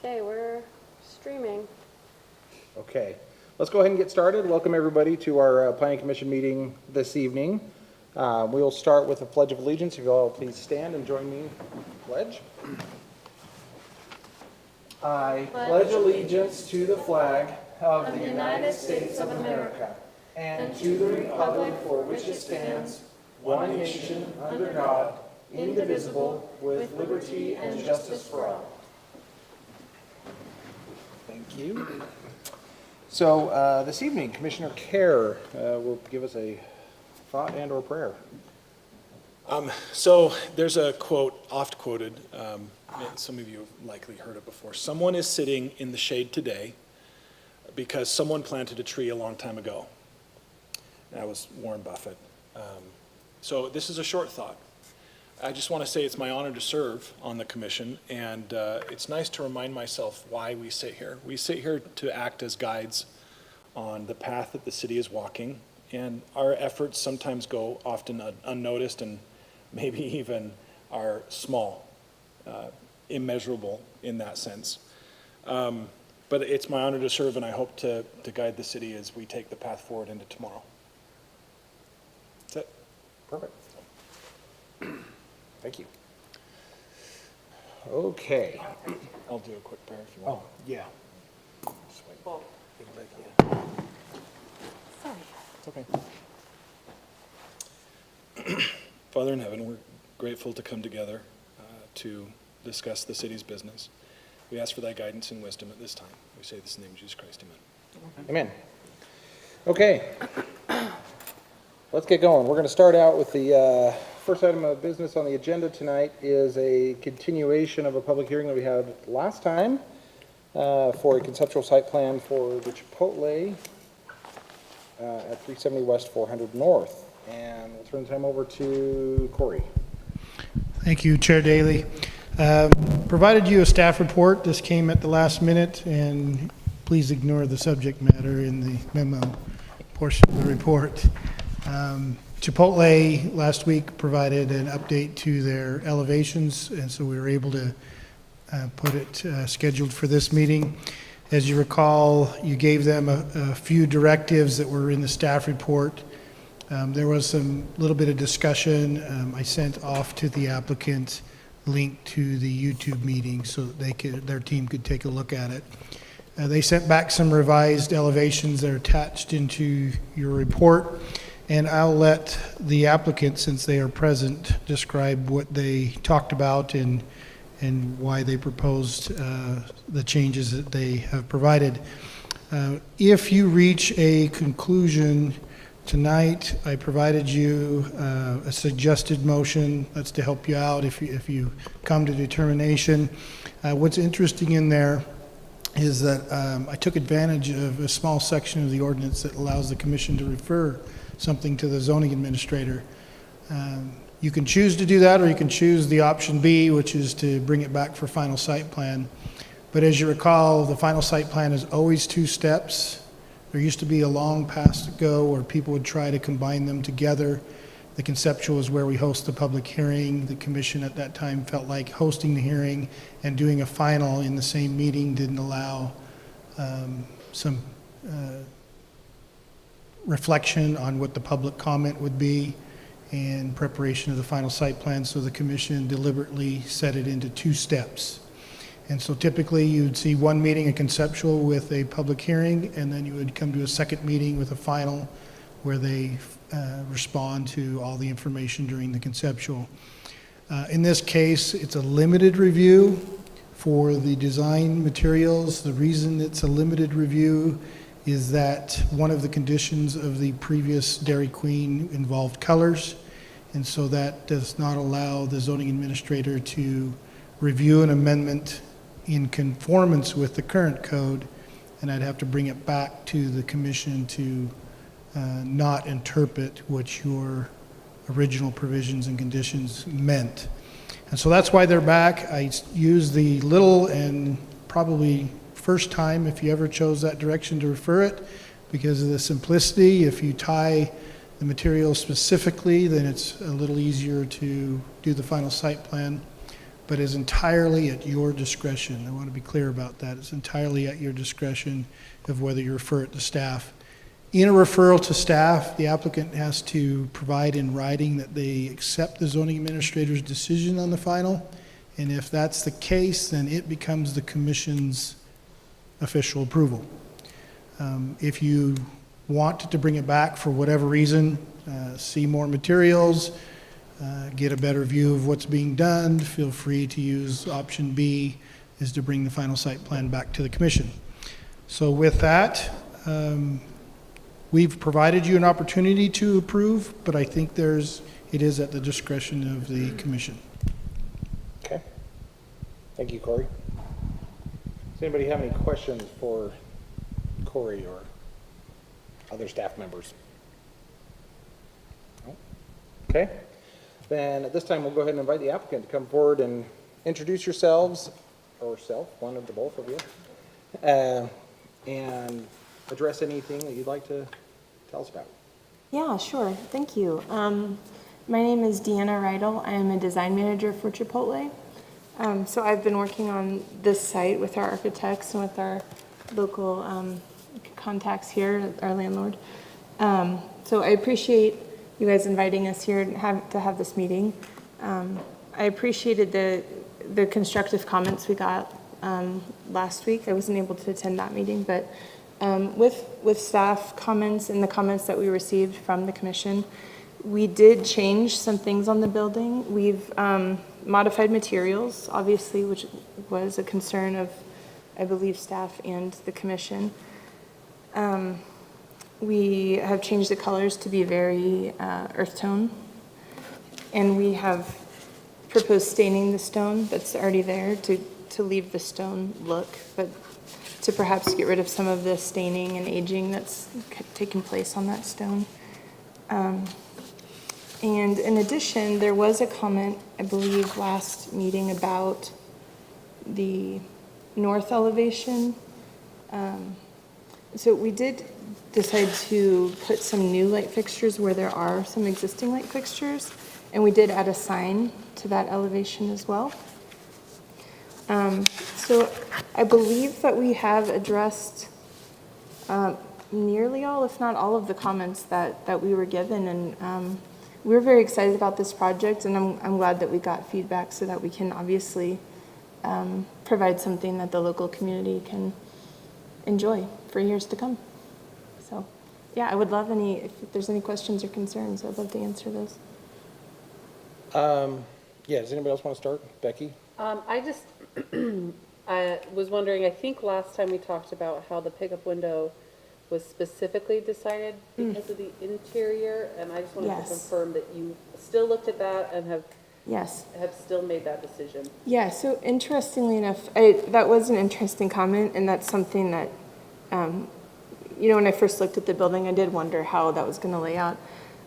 Okay, we're streaming. Okay, let's go ahead and get started. Welcome everybody to our Planning Commission meeting this evening. We will start with a Pledge of Allegiance. If you all please stand and join me in the pledge. I pledge allegiance to the flag of the United States of America and to the republic for which it stands, one nation, under God, indivisible, with liberty and justice for all. Thank you. So this evening, Commissioner Kerr will give us a thought and or prayer. So there's a quote, oft quoted, some of you have likely heard it before. Someone is sitting in the shade today because someone planted a tree a long time ago. That was Warren Buffett. So this is a short thought. I just want to say it's my honor to serve on the commission, and it's nice to remind myself why we sit here. We sit here to act as guides on the path that the city is walking, and our efforts sometimes go often unnoticed and maybe even are small, immeasurable in that sense. But it's my honor to serve, and I hope to guide the city as we take the path forward into tomorrow. That's it. Perfect. Thank you. Okay. I'll do a quick prayer if you want. Oh, yeah. Well, Sorry. It's okay. Father in heaven, we're grateful to come together to discuss the city's business. We ask for thy guidance and wisdom at this time. We say this in the name of Jesus Christ. Amen. Amen. Okay. Let's get going. We're going to start out with the first item of business on the agenda tonight is a continuation of a public hearing that we had last time for a conceptual site plan for the Chipotle at 370 West 400 North. And we'll turn the time over to Corey. Thank you, Chair Daly. Provided you a staff report. This came at the last minute, and please ignore the subject matter in the memo portion of the report. Chipotle last week provided an update to their elevations, and so we were able to put it scheduled for this meeting. As you recall, you gave them a few directives that were in the staff report. There was some little bit of discussion. I sent off to the applicant link to the YouTube meeting so that their team could take a look at it. They sent back some revised elevations that are attached into your report, and I'll let the applicant, since they are present, describe what they talked about and why they proposed the changes that they have provided. If you reach a conclusion tonight, I provided you a suggested motion. That's to help you out if you come to determination. What's interesting in there is that I took advantage of a small section of the ordinance that allows the commission to refer something to the zoning administrator. You can choose to do that, or you can choose the option B, which is to bring it back for final site plan. But as you recall, the final site plan is always 2 steps. There used to be a long past ago where people would try to combine them together. The conceptual is where we host the public hearing. The commission at that time felt like hosting the hearing and doing a final in the same meeting didn't allow some reflection on what the public comment would be and preparation of the final site plan, so the commission deliberately set it into 2 steps. And so typically you'd see one meeting, a conceptual with a public hearing, and then you would come to a second meeting with a final where they respond to all the information during the conceptual. In this case, it's a limited review for the design materials. The reason it's a limited review is that one of the conditions of the previous Dairy Queen involved colors, and so that does not allow the zoning administrator to review an amendment in conformance with the current code, and I'd have to bring it back to the commission to not interpret what your original provisions and conditions meant. And so that's why they're back. I used the little and probably first time if you ever chose that direction to refer it because of the simplicity. If you tie the material specifically, then it's a little easier to do the final site plan. but is entirely at your discretion. I want to be clear about that. It's entirely at your discretion of whether you refer it to staff. In a referral to staff, the applicant has to provide in writing that they accept the zoning administrator's decision on the final, and if that's the case, then it becomes the commission's official approval. If you want to bring it back for whatever reason, see more materials, get a better view of what's being done, feel free to use option B, is to bring the final site plan back to the commission. So with that, we've provided you an opportunity to approve, but I think it is at the discretion of the commission. Okay. Thank you, Corey. Does anybody have any questions for Corey or other staff members? No? Okay. Then at this time, we'll go ahead and invite the applicant to come forward and introduce yourselves, or self, one of the both of you, and address anything that you'd like to tell us about. Yeah, sure. Thank you. My name is Deanna Rydell. I am a design manager for Chipotle. So I've been working on this site with our architects and with our local contacts here, our landlord. So I appreciate you guys inviting us here to have this meeting. I appreciated the constructive comments we got last week. I wasn't able to attend that meeting, but with staff comments and the comments that we received from the commission, we did change some things on the building. We've modified materials, obviously, which was a concern of, I believe, staff and the commission. We have changed the colors to be very earth tone, and we have proposed staining the stone that's already there to leave the stone look, but to perhaps get rid of some of the staining and aging that's taken place on that stone. And in addition, there was a comment, I believe, last meeting about the north elevation. So we did decide to put some new light fixtures where there are some existing light fixtures, and we did add a sign to that elevation as well. So I believe that we have addressed nearly all, if not all, of the comments that we were given, and we're very excited about this project, and I'm glad that we got feedback so that we can obviously provide something that the local community can enjoy for years to come. So, yeah, I would love if there's any questions or concerns, I'd love to answer those. Yeah, does anybody else want to start? Becky? I just, I was wondering, I think last time we talked about how the pickup window was specifically decided because of the interior, and I just wanted to confirm that you still looked at that and have still made that decision. Yeah, so interestingly enough, that was an interesting comment, and that's something that, when I first looked at the building, I did wonder how that was going to lay out.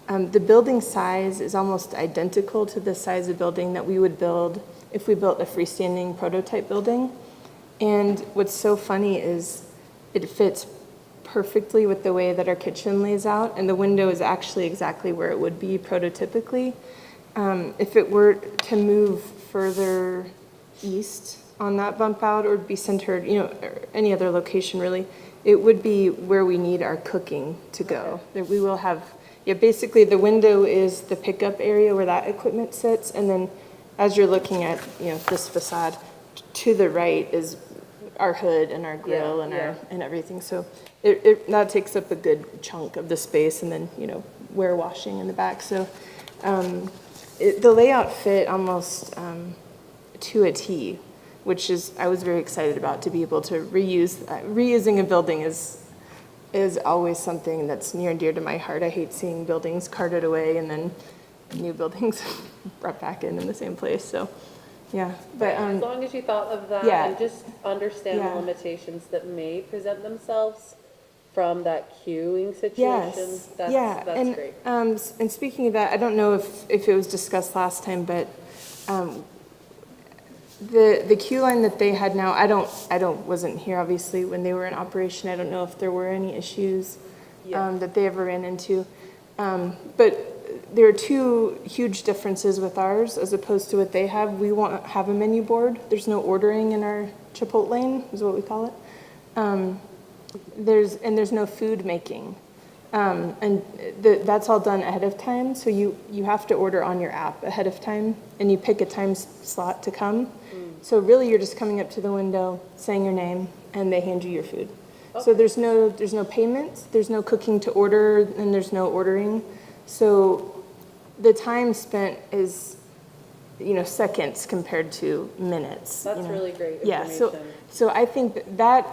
The building size is almost identical to the size of building that we would build if we built a freestanding prototype building. And what's so funny is it fits perfectly with the way that our kitchen lays out, and the window is actually exactly where it would be prototypically. If it were to move further east on that bump out or be centered, or any other location really, it would be where we need our cooking to go. That we will have, basically the window is the pickup area where that equipment sits, and then as you're looking at, this facade, to the right is our hood and our grill and everything. So that takes up a good chunk of the space, and then, warewashing in the back. So the layout fit almost to a T, which is, I was very excited about, to be able to reusing a building is always something that's near and dear to my heart. I hate seeing buildings carted away and then new buildings brought back in the same place. So, yeah. But as long as you thought of that and just understand the limitations that may present themselves from that queuing situation, that's great. And speaking of that, I don't know if it was discussed last time, but the queue line that they had now, wasn't here obviously when they were in operation. I don't know if there were any issues that they ever ran into. But there are two huge differences with ours as opposed to what they have. We won't have a menu board. There's no ordering in our Chipotle, is what we call it. There's no food making. That's all done ahead of time, so you have to order on your app ahead of time, and you pick a time slot to come. So really, you're just coming up to the window, saying your name, and they hand you your food. Okay. So there's no payment, there's no cooking to order, and there's no ordering. So the time spent is, seconds compared to minutes. That's really great information. Yeah, so I think that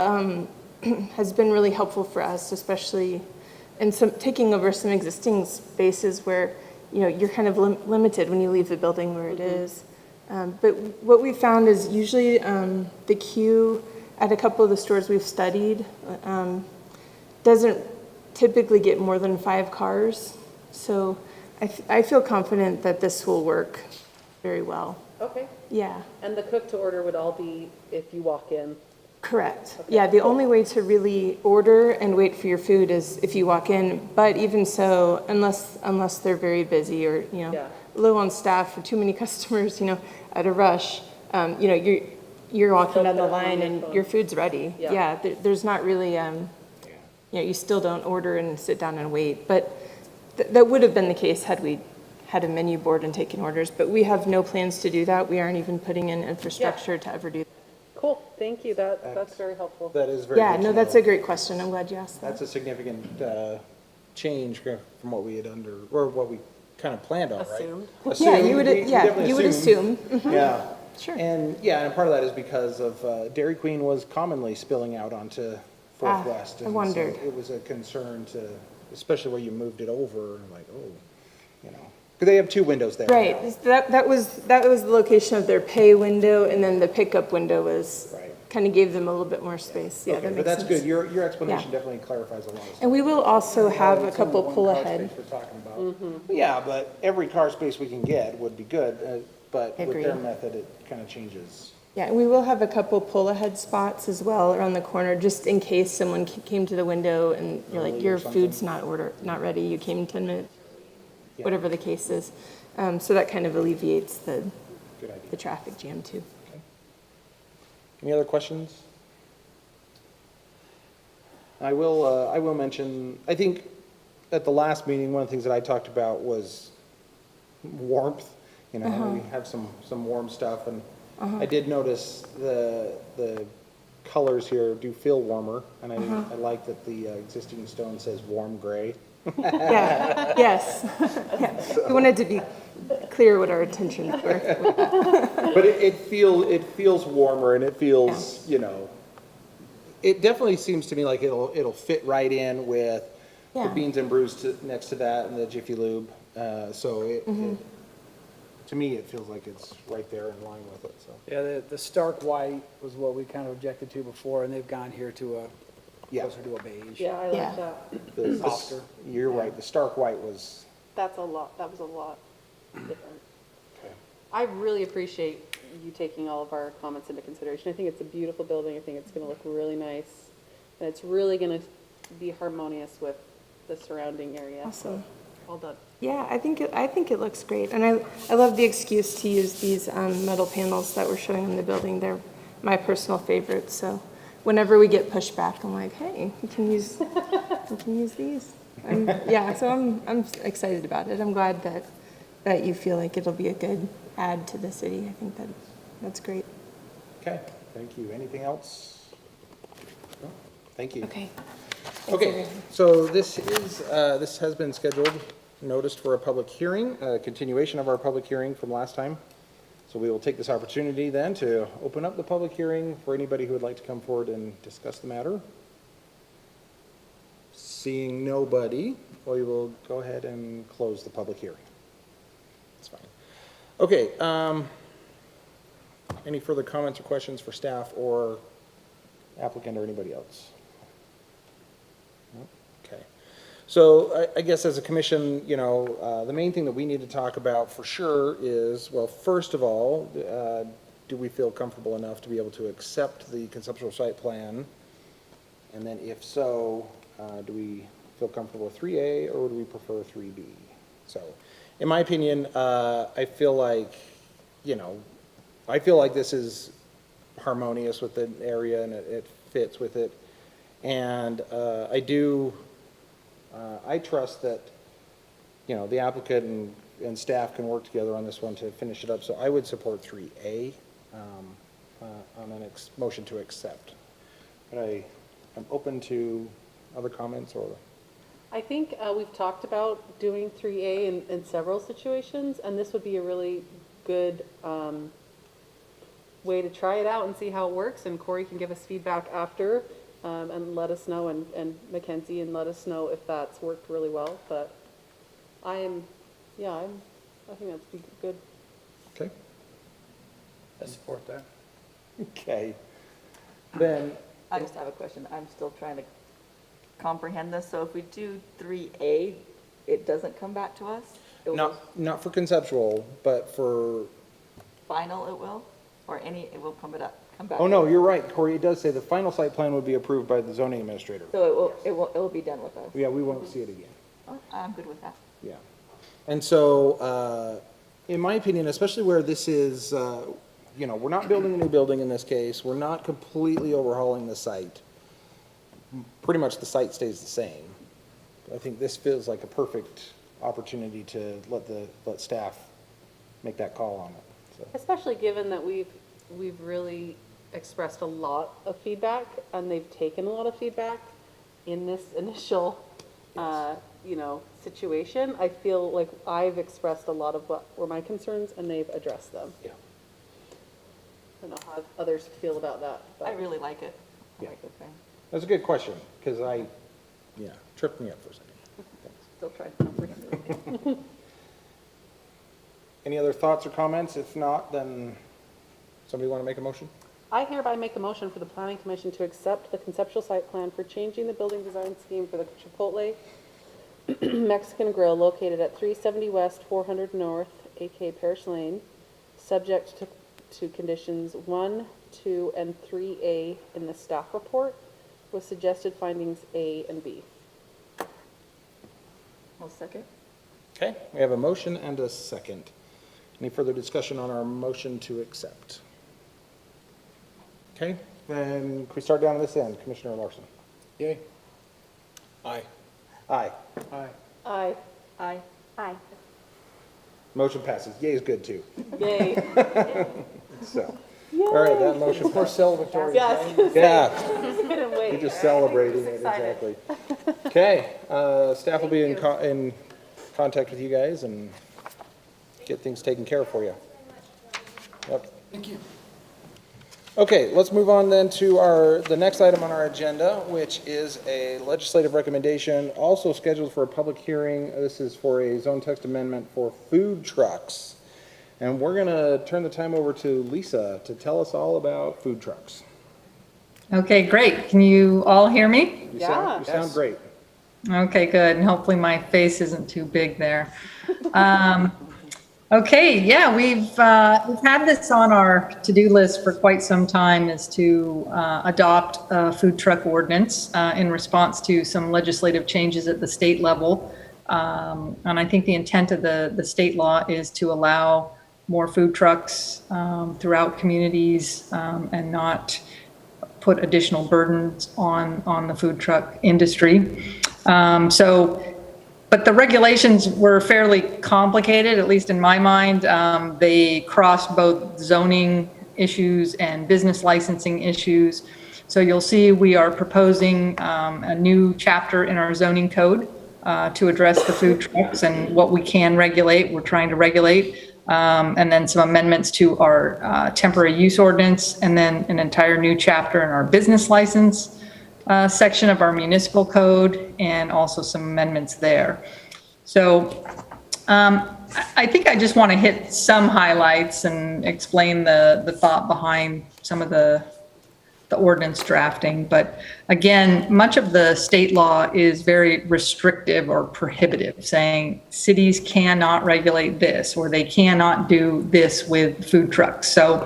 has been really helpful for us, especially in taking over some existing spaces where, you're kind of limited when you leave the building where it is. But what we found is usually the queue at a couple of the stores we've studied doesn't typically get more than 5 cars. So I feel confident that this will work very well. Okay. Yeah. And the cook to order would all be if you walk in? Correct. Okay. Yeah, the only way to really order and wait for your food is if you walk in. But even so, unless they're very busy or, low on staff or too many customers, at a rush, you're walking down the line and your food's ready. Yeah, there's not really, you still don't order and sit down and wait. But that would have been the case had we had a menu board and taken orders. But we have no plans to do that. We aren't even putting in infrastructure to ever do that. Cool, thank you. That's very helpful. That is very good to that's know. a great question. I'm glad you asked that. That's a significant change from what we had or what we kind of planned on, Assumed. right? Yeah, you would definitely assume. Yeah. Sure. And part of that is because of Dairy Queen was commonly spilling out onto Fourth West. I wondered. So it was a concern especially where you moved it over, and because they have 2 windows there. Right, that was the location of their pay window, and then the pickup window was, kind of gave them a little bit more space. Yeah, Okay, that but makes that's sense. good. Your explanation definitely clarifies a lot of stuff. And we will also have a couple pull Car ahead. space we're talking about. Yeah, but every car space we can get would be good, but with their Agreed. method, it kind of changes. Yeah, and we will have a couple pull ahead spots as well around the corner, just in case someone came to the window and you're like, your food's not ready, you came 10 minutes, whatever the case is. So that kind of alleviates Good idea. the traffic jam too. Any other questions? I will mention, I think at the last meeting, one of the things that I talked about was warmth. We have some warm stuff, and I did notice the colors here do feel warmer, and I like that the existing stone says warm gray. Yeah, yes. Yeah. We wanted to be clear what our intentions were. But it feels warmer, and it feels, it definitely seems to me like it'll fit right in with the beans and brews next to that and the Jiffy Lube. To me, it feels like it's right there in line with it. So Yeah, the stark white was what we kind of objected to before, and they've gone here to closer to a beige. Yeah, I like that. Softer. You're right. The stark white was. That was a lot different. Okay. I really appreciate you taking all of our comments into consideration. I think it's a beautiful building. I think it's going to look really nice. And it's really going to be harmonious with the surrounding area. Awesome. Well done. Yeah, I think it looks great, and I love the excuse to use these metal panels that we're showing in the building. They're my personal favorites. So whenever we get pushback, I'm like, hey, we can use these. So I'm excited about it. I'm glad that you feel like it'll be a good add to the city. I think that's great. Okay. Thank you. Anything else? No? Thank you. Okay. Okay, so this has been scheduled, noticed for a public hearing, a continuation of our public hearing from last time. So we will take this opportunity then to open up the public hearing for anybody who would like to come forward and discuss the matter. Seeing nobody, we will go ahead and close the public hearing. That's fine. Okay, any further comments or questions for staff or applicant or anybody else? Okay. So I guess as a commission, the main thing that we need to talk about for sure is, well, first of all, do we feel comfortable enough to be able to accept the conceptual site plan? And then if so, do we feel comfortable with 3A or would we prefer 3B? So, in my opinion, I feel like, I feel like this is harmonious with the area and it fits with it. And I trust that, the applicant and staff can work together on this one to finish it up. So I would support 3A on a motion to accept. But I'm open to other comments or... I think we've talked about doing 3A in several situations, and this would be a really good way to try it out and see how it works, and Corey can give us feedback after and let us know, and Mackenzie, and let us know if that's worked really well. But I think that's be good. Okay. I support that. Okay. Then, I just have a question. I'm still trying to comprehend this. So if we do 3A, it doesn't come back to us? It will- not for conceptual, but for, Final it will? Or it will come back? oh no, you're right, Corey, it does say the final site plan would be approved by the zoning administrator. So it will be done with us? Yeah, we won't see it again. Oh, I'm good with that. Yeah. And so, in my opinion, especially where this is, we're not building a new building in this case, we're not completely overhauling the site. Pretty much the site stays the same. I think this feels like a perfect opportunity to let staff make that call on it. So. Especially given that we've really expressed a lot of feedback, and they've taken a lot of feedback in this initial, situation. I feel like I've expressed a lot of what were my concerns, and they've addressed them. Yeah. I don't know how others feel about that. But. I really like it. Yeah. I like it, okay. That's a good question, because tripped me up for a second. Still trying to comprehend it. Any other thoughts or comments? If not, then somebody want to make a motion? I hereby make a motion for the Planning Commission to accept the conceptual site plan for changing the building design scheme for the Chipotle Mexican Grill located at 370 West, 400 North, aka Parish Lane, subject to conditions 1, 2, and 3A in the staff report, with suggested findings A and B. I'll second. Okay, we have a motion and a second. Any further discussion on our motion to accept? Okay, then can we start down this end? Commissioner Larson? Yay. Aye. Aye. Aye. Aye. Aye. Aye. Motion passes. Yay is good too. Yay. So, all right, that motion. More celebratory. Yes. Yeah, Couldn't wait. we're just celebrating it, exactly. Okay, staff will be in contact with you guys and get things taken care of for you. Yep. Thank you. Okay, let's move on then to the next item on our agenda, which is a legislative recommendation, also scheduled for a public hearing. This is for a zone text amendment for food trucks. And we're going to turn the time over to Lisa to tell us all about food trucks. Okay, great. Can you all hear me? You Yeah. sound great. Okay, good. And hopefully my face isn't too big there. Okay, yeah, we've had this on our to-do list for quite some time, is to adopt a food truck ordinance in response to some legislative changes at the state level. And I think the intent of the state law is to allow more food trucks throughout communities and not put additional burdens on the food truck industry. But the regulations were fairly complicated, at least in my mind. They cross both zoning issues and business licensing issues. So you'll see we are proposing a new chapter in our zoning code to address the food trucks and what we can regulate, we're trying to regulate. And then some amendments to our temporary use ordinance, and then an entire new chapter in our business license section of our municipal code, and also some amendments there. So I think I just want to hit some highlights and explain the thought behind some of the ordinance drafting. But again, much of the state law is very restrictive or prohibitive, saying cities cannot regulate this, or they cannot do this with food trucks. So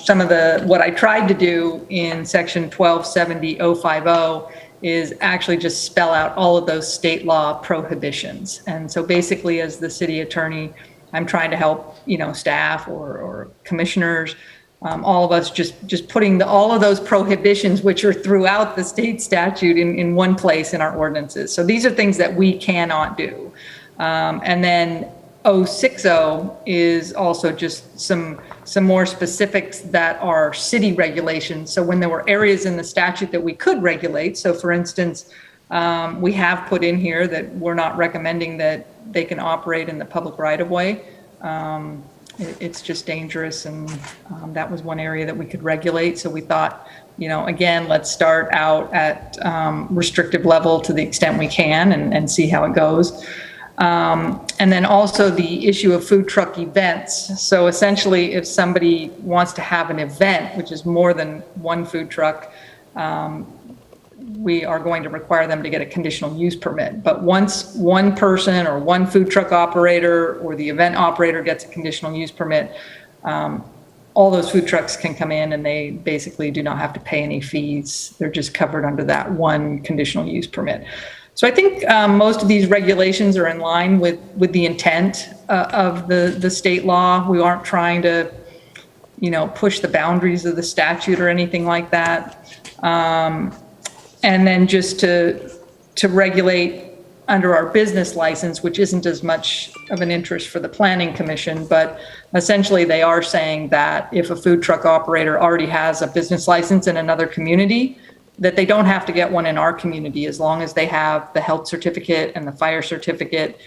some of what I tried to do in section 1270.050 is actually just spell out all of those state law prohibitions. And so basically, as the city attorney, I'm trying to help, staff or commissioners, all of us just putting all of those prohibitions, which are throughout the state statute, in one place in our ordinances. So these are things that we cannot do. And then 060 is also just some more specifics that are city regulations. So when there were areas in the statute that we could regulate, so for instance, we have put in here that we're not recommending that they can operate in the public right-of-way. It's just dangerous, and that was one area that we could regulate. So we thought, again, let's start out at restrictive level to the extent we can and see how it goes. And then also the issue of food truck events. So essentially, if somebody wants to have an event, which is more than one food truck, we are going to require them to get a conditional use permit. But once one person or one food truck operator or the event operator gets a conditional use permit, all those food trucks can come in and they basically do not have to pay any fees. They're just covered under that one conditional use permit. So I think most of these regulations are in line with the intent of the state law. We aren't trying to, push the boundaries of the statute or anything like that. And then just to regulate under our business license, which isn't as much of an interest for the Planning Commission, but essentially they are saying that if a food truck operator already has a business license in another community, that they don't have to get one in our community as long as they have the health certificate and the fire certificate.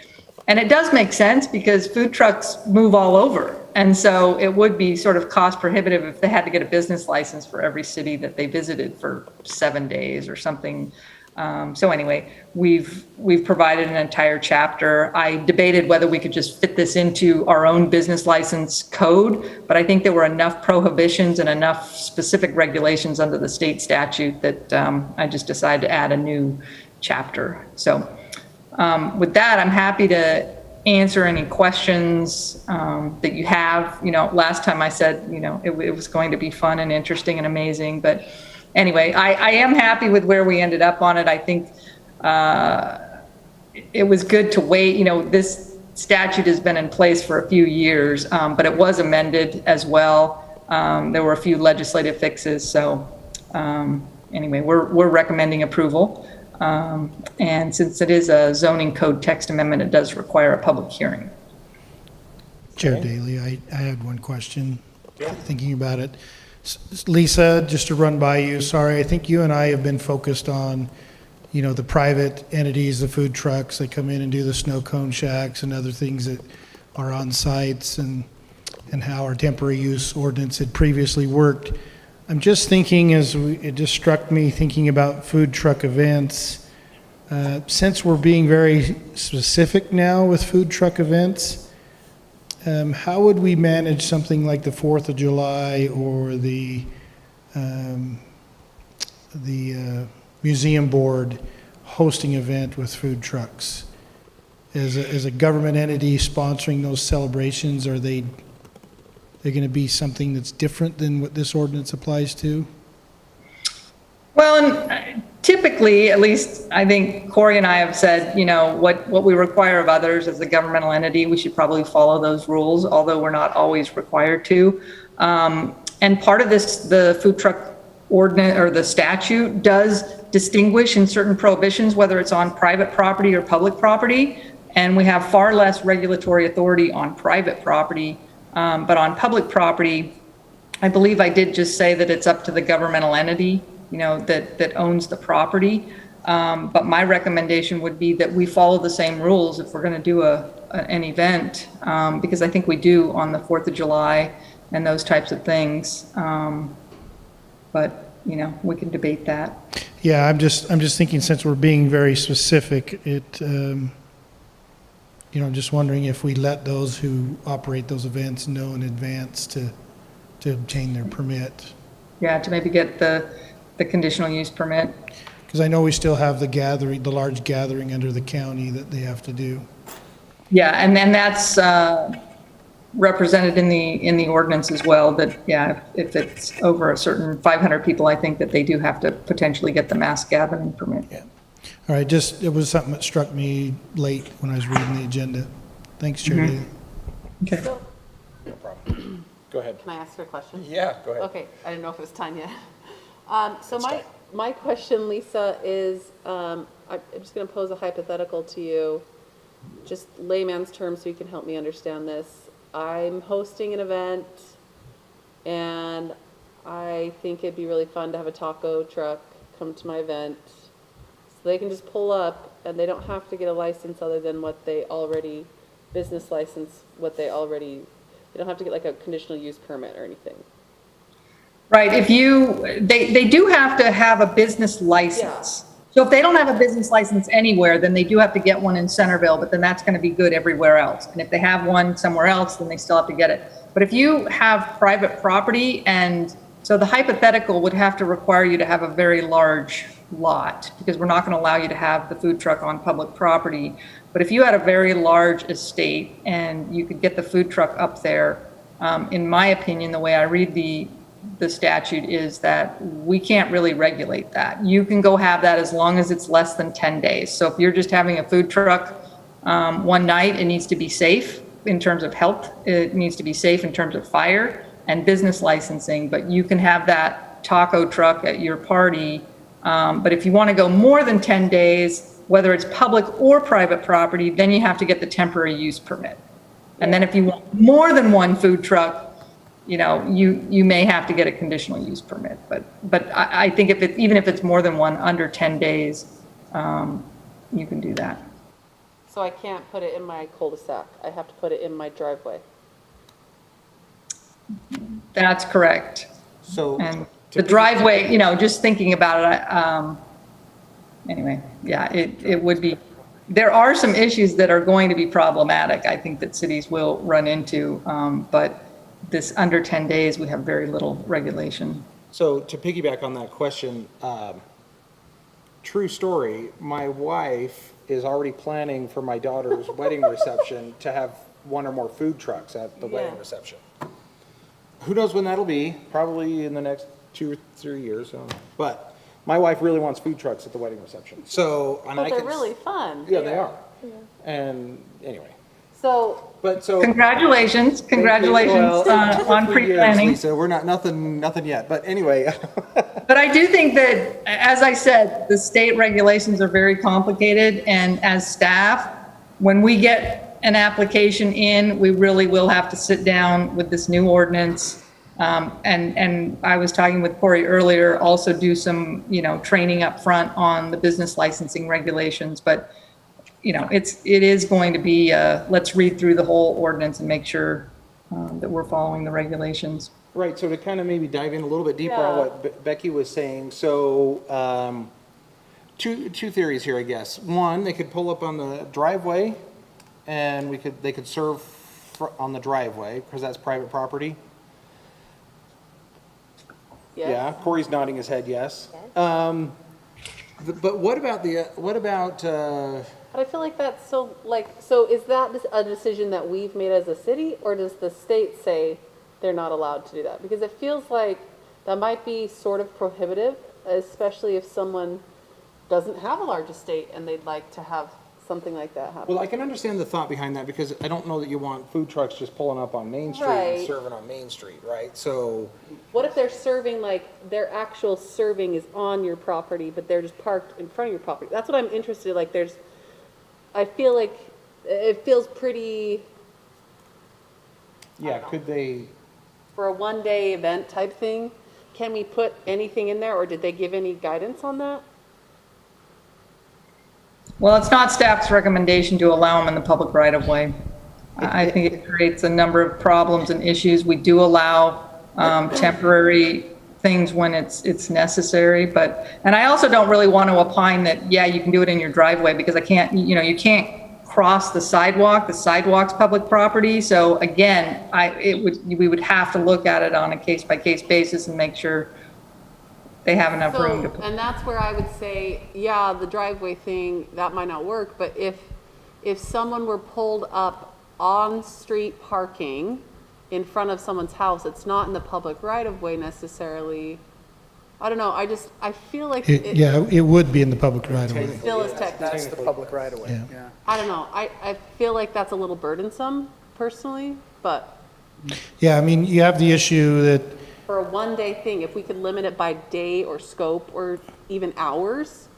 And it does make sense because food trucks move all over. And so it would be sort of cost prohibitive if they had to get a business license for every city that they visited for 7 days or something. So anyway, we've provided an entire chapter. I debated whether we could just fit this into our own business license code, but I think there were enough prohibitions and enough specific regulations under the state statute that I just decided to add a new chapter. So with that, I'm happy to answer any questions that you have. Last time I said, it was going to be fun and interesting and amazing, but anyway, I am happy with where we ended up on it. I think it was good to wait. This statute has been in place for a few years, but it was amended as well. There were a few legislative fixes. So anyway, we're recommending approval. And since it is a zoning code text amendment, it does require a public hearing. Chair Daly, I had one question, thinking about it. Lisa, just to run by you, sorry, I think you and I have been focused on, the private entities, the food trucks that come in and do the snow cone shacks and other things that are on sites and how our temporary use ordinance had previously worked. I'm just thinking, it just struck me thinking about food truck events. Since we're being very specific now with food truck events, how would we manage something like the 4th of July or the museum board hosting event with food trucks? As a government entity sponsoring those celebrations, are they're going to be something that's different than what this ordinance applies to? Well, and typically, at least I think Corey and I have said, what we require of others as a governmental entity, we should probably follow those rules, although we're not always required to. And part of this, the food truck ordinance or the statute does distinguish in certain prohibitions, whether it's on private property or public property. And we have far less regulatory authority on private property. But on public property, I believe I did just say that it's up to the governmental entity, that owns the property. But my recommendation would be that we follow the same rules if we're going to do an event, because I think we do on the 4th of July and those types of things. But, we can debate that. Yeah, I'm just thinking, since we're being very specific, I'm just wondering if we let those who operate those events know in advance to obtain their permit. Yeah, to maybe get the conditional use permit. Because I know we still have the large gathering under the county that they have to do. Yeah, and then that's, represented in the ordinance as well, that, yeah, if it's over a certain 500 people, I think that they do have to potentially get the mass gathering permit. Yeah. All right, it was something that struck me late when I was reading the agenda. Thanks, Chair Daly. Okay. So, No problem. Go ahead. can I ask her a question? Yeah, go ahead. Okay, I didn't know if it was time yet. So It's time. my question, Lisa, is, I'm just gonna pose a hypothetical to you, just layman's terms so you can help me understand this. I'm hosting an event, and I think it'd be really fun to have a taco truck come to my event. So they can just pull up, and they don't have to get a license other than what they already, business license, they don't have to get like a conditional use permit or anything. Right, they do have to have a business license. So if they don't have a business license anywhere, then they do have to get one in Centerville, but then that's going to be good everywhere else. And if they have one somewhere else, then they still have to get it. But if you have private property, and so the hypothetical would have to require you to have a very large lot, because we're not going to allow you to have the food truck on public property. But if you had a very large estate and you could get the food truck up there, in my opinion, the way I read the statute is that we can't really regulate that. You can go have that as long as it's less than 10 days. So if you're just having a food truck one night, it needs to be safe in terms of health. It needs to be safe in terms of fire and business licensing, but you can have that taco truck at your party. But if you want to go more than 10 days, whether it's public or private property, then you have to get the temporary use permit. And then if you want more than one food truck, you may have to get a conditional use permit, but I think even if it's more than one under 10 days, you can do that. So I can't put it in my cul-de-sac, I have to put it in my driveway. That's correct. So. And the driveway, just thinking about it, anyway, yeah, it would be, there are some issues that are going to be problematic, I think that cities will run into, but this under 10 days, we have very little regulation. So to piggyback on that question, true story, my wife is already planning for my daughter's wedding reception to have one or more food trucks at the wedding reception. Who knows when that'll be, probably in the next 2 or 3 years. But my wife really wants food trucks at the wedding reception. So, and But they're really fun. Yeah, they are. And anyway. So, Congratulations Well, on 3 years, pre-planning. Lisa, we're not, nothing yet, but anyway. But I do think that, as I said, the state regulations are very complicated, and as staff, when we get an application in, we really will have to sit down with this new ordinance. And I was talking with Corey earlier, also do some, training up front on the business licensing regulations, but it is going to be, let's read through the whole ordinance and make sure that we're following the regulations. Right, so to kind of maybe dive in a little bit deeper on what Becky was saying, so two theories here, I guess. One, they could pull up on the driveway, and they could serve on the driveway because that's private property. yes. Yeah, Corey's nodding his head yes. But what about But I feel like that's so is that a decision that we've made as a city, or does the state say they're not allowed to do that? Because it feels like that might be sort of prohibitive, especially if someone doesn't have a large estate and they'd like to have something like that happen. Well, I can understand the thought behind that because I don't know that you want food trucks just pulling up on Main Street and Right. serving on Main Street, right? So, What if they're serving, their actual serving is on your property, but they're just parked in front of your property? That's what I'm interested in, I feel like it feels pretty, yeah, could they, for a one-day event type thing, can we put anything in there, or did they give any guidance on that? Well, it's not staff's recommendation to allow them in the public right-of-way. I think it creates a number of problems and issues. We do allow temporary things when it's necessary, and I also don't really want to opine that, yeah, you can do it in your driveway, because you can't cross the sidewalk. The sidewalk's public property. So again, we would have to look at it on a case-by-case basis and make sure they have enough room to put. And that's where I would say, yeah, the driveway thing, that might not work, but if someone were pulled up on-street parking in front of someone's house, it's not in the public right-of-way necessarily. I don't know, I feel like it Yeah, it would be in the public right of way. still is technical. That's the public right of way, Yeah. yeah. I don't know, I feel like that's a little burdensome personally, but Yeah, I mean, you have the issue that, for a one-day thing, if we could limit it by day or scope or even hours,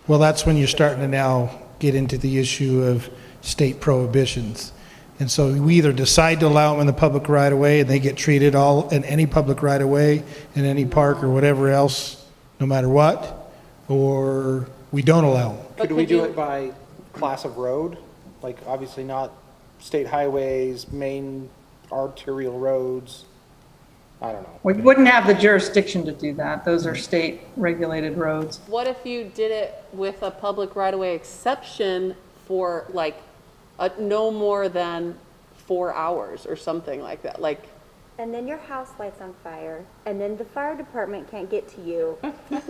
well, that's when you're starting to now get into the issue of state prohibitions. And so we either decide to allow them in the public right of way and they get treated all in any public right of way, in any park or whatever else, no matter what, or we don't allow them. But Could we could do you- it by class of road? Like, obviously not state highways, main arterial roads? I don't know. We wouldn't have the jurisdiction to do that. Those are state-regulated roads. what if you did it with a public right-of-way exception for like, no more than 4 hours or something like that, like, And then your house lights on fire, and then the fire department can't get to you,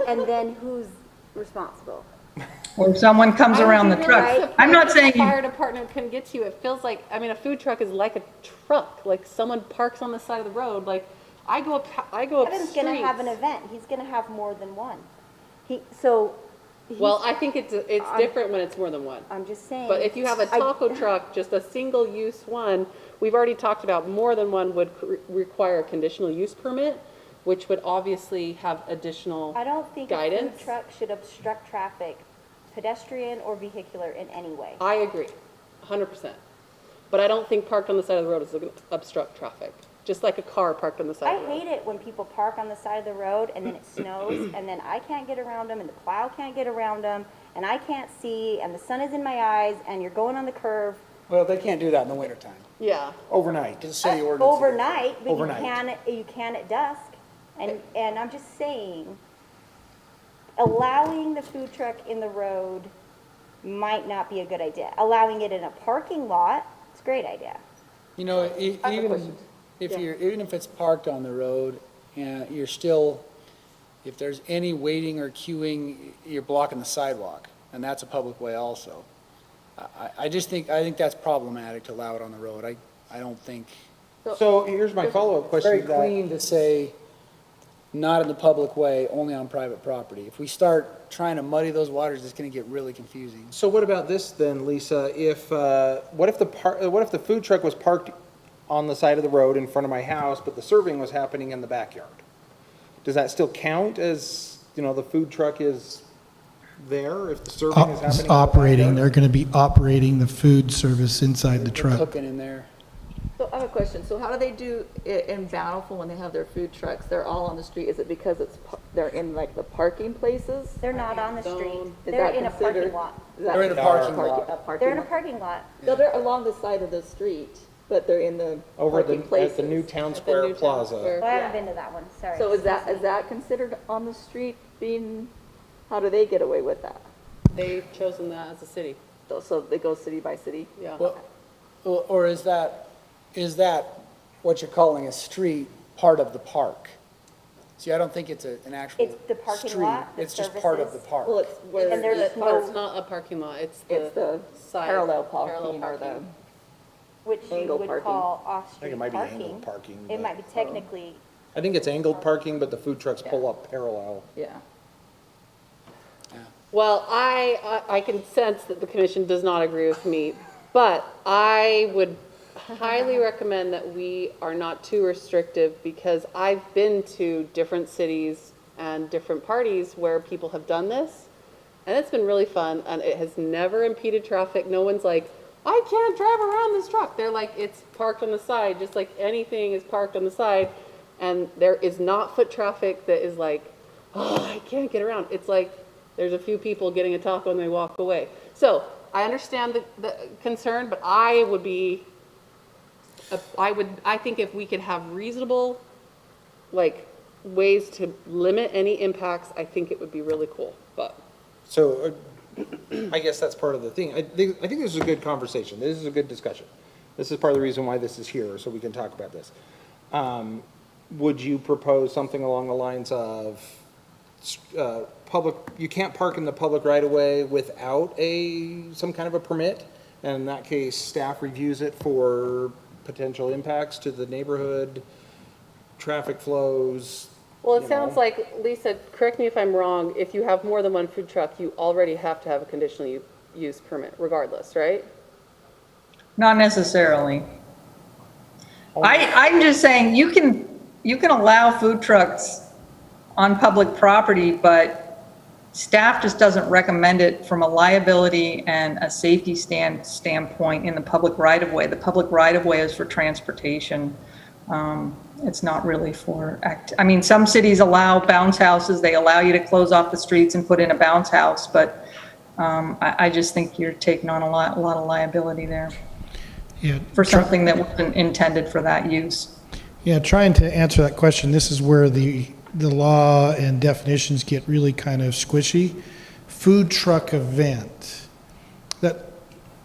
and then who's responsible? Or someone comes around the truck. I'm not saying, the fire department can get to you. It feels like, I mean, a food truck is like a truck, like someone parks on the side of the road, like, I go up Kevin's gonna have an streets. event, he's gonna have more than one. He's Well, I think it's different when it's more than one. I'm just saying. But if you have a taco truck, just a single use one, we've already talked about more than one would require a conditional use permit, which would obviously have additional I don't think a guidance. food truck should obstruct traffic, pedestrian or vehicular in any way. I agree, 100%. But I don't think parked on the side of the road is going to obstruct traffic, just like a car parked on the side I of the road. hate it when people park on the side of the road and then it snows and then I can't get around them and the plow can't get around them and I can't see and the sun is in my eyes and you're going on the curve. Well, they can't do that in the wintertime. Yeah, Overnight. It's a city ordinance. Overnight, but Overnight. you can at dusk. And I'm just saying, allowing the food truck in the road might not be a good idea. Allowing it in a parking lot, it's a great idea. You know, I have a question. even if it's parked on the road, and you're still, if there's any waiting or queuing, you're blocking the sidewalk, and that's a public way also. I think that's problematic to allow it on the road. I don't think, So here's my follow-up it's very question. that- clean to say, not in the public way, only on private property. If we start trying to muddy those waters, it's gonna get really confusing. So what about this then, Lisa? What if the food truck was parked on the side of the road in front of my house, but the serving was happening in the backyard? Does that still count as, the food truck is there if the serving is happening in the Operating, backyard? they're going to be operating the food service inside the They're truck. cooking in there. so I have a question. So how do they do it in Bountiful when they have their food trucks? They're all on the street. Is it because they're in like the parking places? They're not on the street. Is They're that in a parking considered- lot. Is that They're in a considered parking lot. a parking They're in a lot? parking lot. No, they're along the side of the street, but they're in the Over at parking the places. new Town At the Square new town Plaza. square. Well, I haven't been to that one, sorry. So is that considered on the street being, how do they get away with that? they've chosen that as a city, So they go city by city? yeah. Well, or is that what you're calling a street part of the park? See, I don't think it's an actual It's the parking street. lot, the It's just part of the services. park. Well, it's where And there's it's no- It's not a parking lot, it's the the side. parallel parking or the, parking. Which you angle would parking. call I think off-street it might be parking. angled parking. It but- might be technically, I think it's angled parking, but the food trucks pull up parallel. yeah. Well, I can sense that the commission does not agree with me, but I would highly recommend that we are not too restrictive because I've been to different cities and different parties where people have done this, and it's been really fun, and it has never impeded traffic. No one's like, I can't drive around this truck. They're like, it's parked on the side, just like anything is parked on the side, and there is not foot traffic that is like, oh, I can't get around. It's like, there's a few people getting a taco and they walk away. So I understand the concern, but I think if we could have reasonable, like, ways to limit any impacts, I think it would be really cool, but. So I guess that's part of the thing. I think this is a good conversation. This is a good discussion. This is part of the reason why this is here, so we can talk about this. Would you propose something along the lines of you can't park in the public right of way without some kind of a permit, And in that case, staff reviews it for potential impacts to the neighborhood, traffic flows. Well, you it sounds know. like, Lisa, correct me if I'm wrong, if you have more than one food truck, you already have to have a conditional use permit regardless, right? Not necessarily. I'm just saying, you can allow food trucks on public property, but staff just doesn't recommend it from a liability and a safety standpoint in the public right-of-way. The public right-of-way is for transportation. It's not really for, I mean, some cities allow bounce houses, they allow you to close off the streets and put in a bounce house, but I just think you're taking on a lot of liability there Yeah, for something that wasn't intended for that use. yeah, trying to answer that question, this is where the law and definitions get really kind of squishy. Food truck event,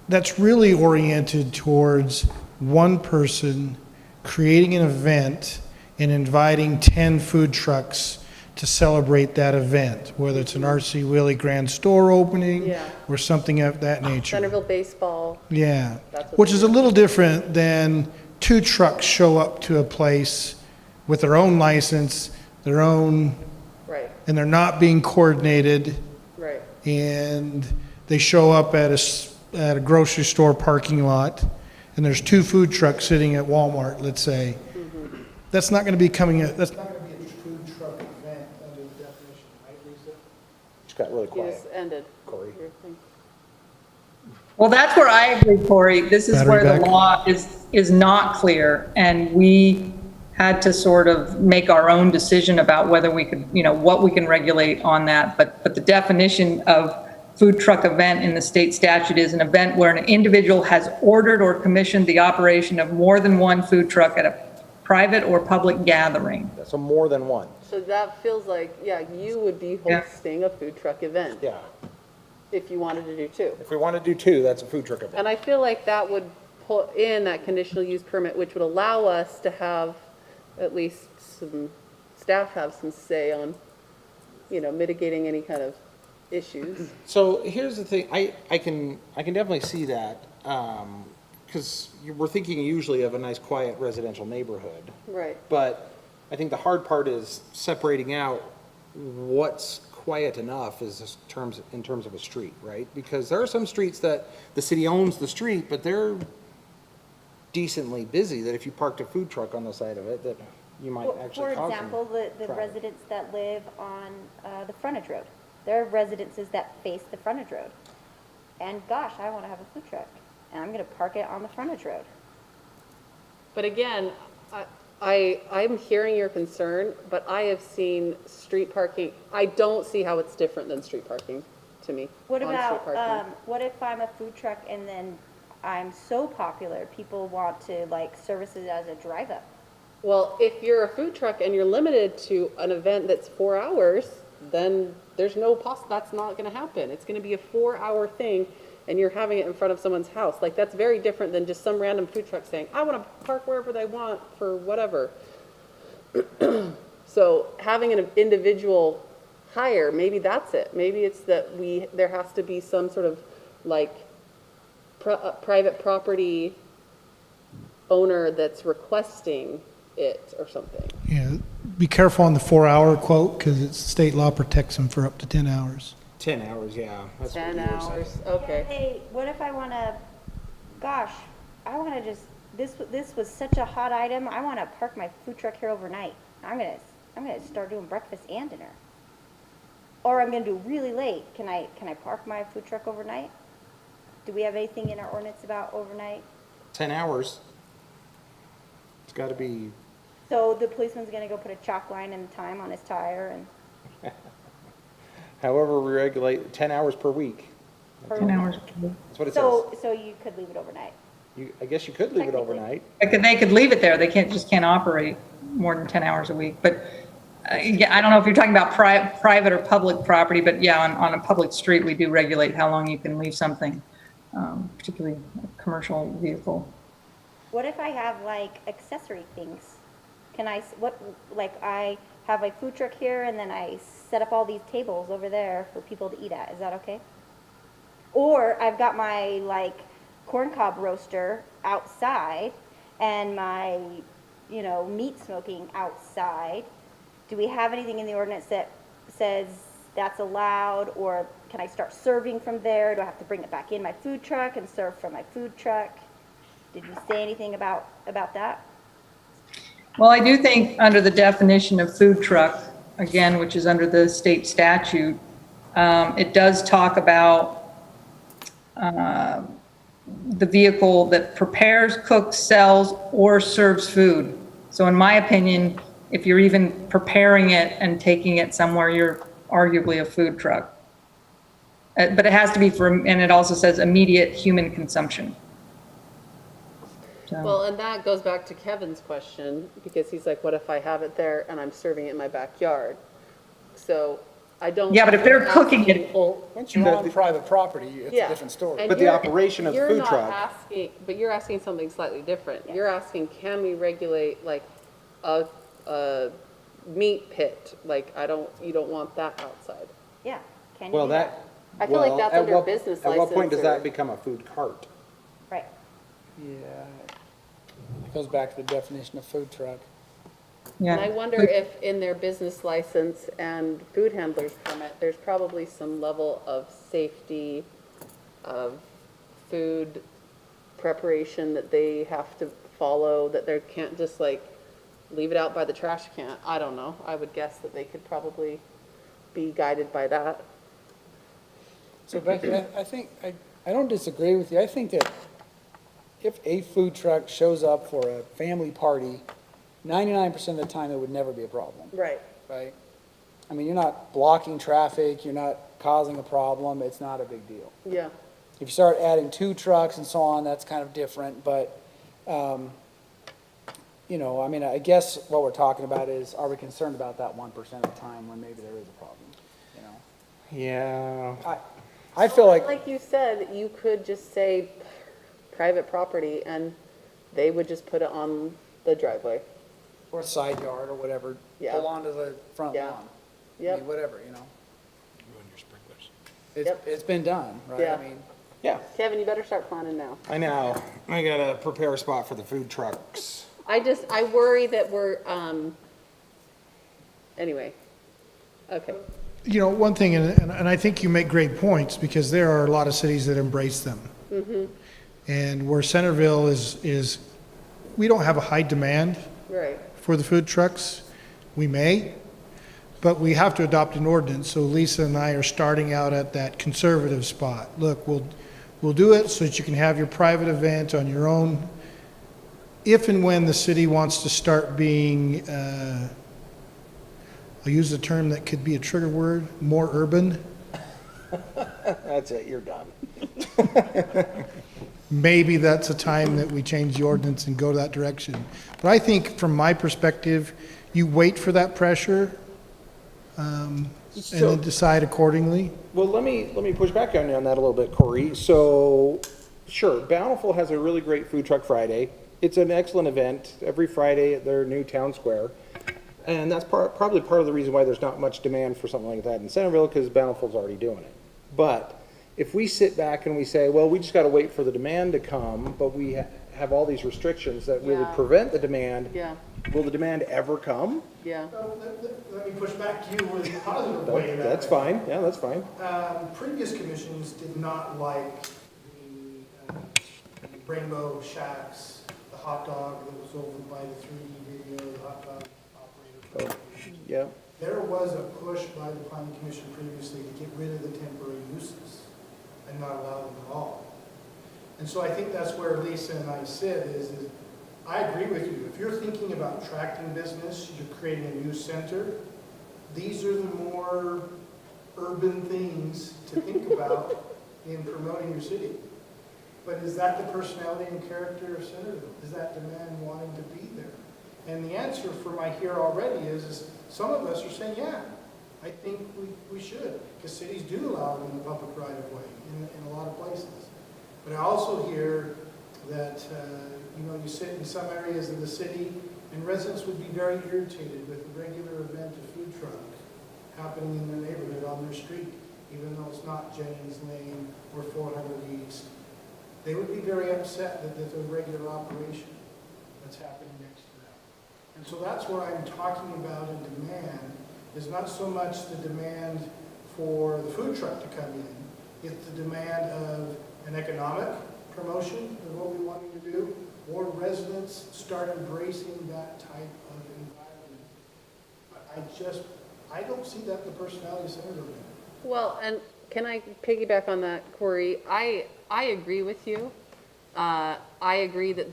that's really oriented towards one person creating an event and inviting 10 food trucks to celebrate that event, whether it's an R.C. Willey grand store opening Yeah. or something of that nature. Centerville baseball. Yeah, That's what which they is a do. little different than two trucks show up to a place with their own license, their own, Right, and they're not being coordinated, right. and they show up at at a grocery store parking lot, and there's two food trucks sitting at Walmart, let's say. That's not going to be that's not going to be a food truck event under the definition, right, Lisa? Just got really You quiet. just ended. Corey. your thing. Well, that's where I agree, Corey. This is Battery where the back. law is not clear, and we had to sort of make our own decision about whether we could, what we can regulate on that. But the definition of food truck event in the state statute is an event where an individual has ordered or commissioned the operation of more than one food truck at a private or public gathering. So more than one. So that feels like, yeah, you would be Yeah. hosting a food truck event Yeah. if you wanted to do two. If we want to do two, that's a food truck event. And I feel like that would put in that conditional use permit, which would allow us to have at least some, staff have some say on, mitigating any kind of issues. So here's the thing, I can definitely see that, because we're thinking usually of a nice quiet residential neighborhood. Right. But I think the hard part is separating out what's quiet enough in terms of a street, right? Because there are some streets that the city owns the street, but they're decently busy, that if you parked a food truck on the side of it, that you might actually For cause example, the traffic. residents that live on the frontage road. There are residences that face the frontage road. And gosh, I want to have a food truck, and I'm going to park it on the frontage road. But again, I'm hearing your concern, but I have seen street parking, I don't see how it's different than street parking to me. What on-street about, parking. what if I'm a food truck and then I'm so popular, people want to service it as a drive-up? Well, if you're a food truck and you're limited to an event that's 4 hours, then there's that's not gonna happen. It's gonna be a 4-hour thing, and you're having it in front of someone's house. Like, that's very different than just some random food truck saying, I wanna park wherever they want for whatever. So having an individual hire, maybe that's it. Maybe it's that there has to be some sort of private property owner that's requesting it or something. Yeah, be careful on the 4-hour quote, because state law protects them for up to 10 hours. 10 hours, yeah. That's what 10 we were saying. hours, okay. Hey, what if I want to, gosh, I want to just, this was such a hot item, I want to park my food truck here overnight. I'm gonna start doing breakfast and dinner. Or I'm gonna do really late. Can I park my food truck overnight? Do we have anything in our ordinance about overnight? 10 hours. It's got to be, So the policeman's gonna go put a chalk line and time on his tire and, however we regulate, 10 hours per week. 10 hours. That's what it says. so you could leave it overnight. I guess you could leave it Technically. overnight. They could leave it there, they can't operate more than 10 hours a week. But, yeah, I don't know if you're talking about private or public property, but yeah, on a public street, we do regulate how long you can leave something, particularly a commercial vehicle. What if I have accessory things? I have a food truck here and then I set up all these tables over there for people to eat at, is that okay? Or I've got my corncob roaster outside and my, meat smoking outside, do we have anything in the ordinance that says that's allowed, or can I start serving from there? Do I have to bring it back in my food truck and serve from my food truck? Did you say anything about that? Well, I do think under the definition of food truck, again, which is under the state statute, it does talk about the vehicle that prepares, cooks, sells, or serves food. So in my opinion, if you're even preparing it and taking it somewhere, you're arguably a food truck. But it has to be and it also says immediate human consumption. So. Well, and that goes back to Kevin's question, because he's like, what if I have it there and I'm serving it in my backyard? So I don't. Yeah, but if they're cooking it. Well, once you're on private property, it's a different story. And But the operation of the food truck. You're not asking, but you're asking something slightly different. Yeah. You're asking, can we regulate like a meat pit? Like, you don't want that outside. Yeah, can you Well, do that? I feel like that's under business At what point does license that or- become a food cart? Right. Yeah, it goes back to the definition of food truck. Yeah. And I wonder if in their business license and food handler's permit, there's probably some level of safety of food preparation that they have to follow, that they can't just like leave it out by the trash can. I don't know. I would guess that they could probably be guided by that. So Becky, I think, I don't disagree with you. I think that if a food truck shows up for a family party, 99% of the time, it would never be a problem, Right. right? I mean, you're not blocking traffic, you're not causing a problem, it's not a big deal. Yeah. If you start adding 2 trucks and so on, that's kind of different, but, I mean, I guess what we're talking about is, are we concerned about that 1% of the time when maybe there is a problem, Yeah. I feel like, Like you said, you could just say private property and they would just put it on the driveway. or side yard or whatever, Yeah. pull onto the front Yeah. lawn. I Yep. mean, whatever, Ruin your sprinklers. Yep. It's been done, right? Yeah. I mean, Yeah, Kevin, you better start planning now. I know. I gotta prepare a spot for the food trucks. I worry that we're, anyway. Okay. One thing, and I think you make great points, because there are a lot of cities that embrace them. And where Centerville is, we don't have a high demand Right. for the food trucks. We may, but we have to adopt an ordinance, so Lisa and I are starting out at that conservative spot. Look, we'll do it so that you can have your private event on your own. If and when the city wants to start being, I'll use a term that could be a trigger word, more urban, That's it, you're done. maybe that's a time that we change the ordinance and go that direction. But I think from my perspective, you wait for that pressure, and So- then decide accordingly. Well, let me push back on you on that a little bit, Corey. So, sure, Bountiful has a really great Food Truck Friday. It's an excellent event every Friday at their new town square. And that's probably part of the reason why there's not much demand for something like that in Centerville, because Bountiful's already doing it. But if we sit back and we say, well, we just got to wait for the demand to come, but we have all these restrictions that really Yeah. prevent the demand, Yeah. will the demand ever come? Yeah. Let me push back to you with a positive way of that. That's fine, yeah, that's fine. Previous commissions did not like the Rainbow Shacks, the hot dog that was over by the 3D video, the hot dog operator. Yeah, There was a push by the planning commission previously to get rid of the temporary uses and not allow them at all. And so I think that's where Lisa and I sit is I agree with you. If you're thinking about attracting business, you're creating a new center, these are the more urban things to think about in promoting your city. But is that the personality and character of Centerville? Is that demand wanting to be there? And the answer from I hear already is some of us are saying, yeah, I think we should, because cities do allow it in the public right of way in a lot of places. But I also hear that, you sit in some areas of the city and residents would be very irritated with a regular event of food truck happening in their neighborhood on their street, even though it's not Jennings Lane or 400 East. they would be very upset that there's a regular operation that's happening next to them. And so that's where I'm talking about in demand, is not so much the demand for the food truck to come in, it's the demand of an economic promotion of what we wanting to do, or residents start embracing that type of environment. I don't see that in the personality center domain. Well, and can I piggyback on that, Corey? I agree with you. I agree that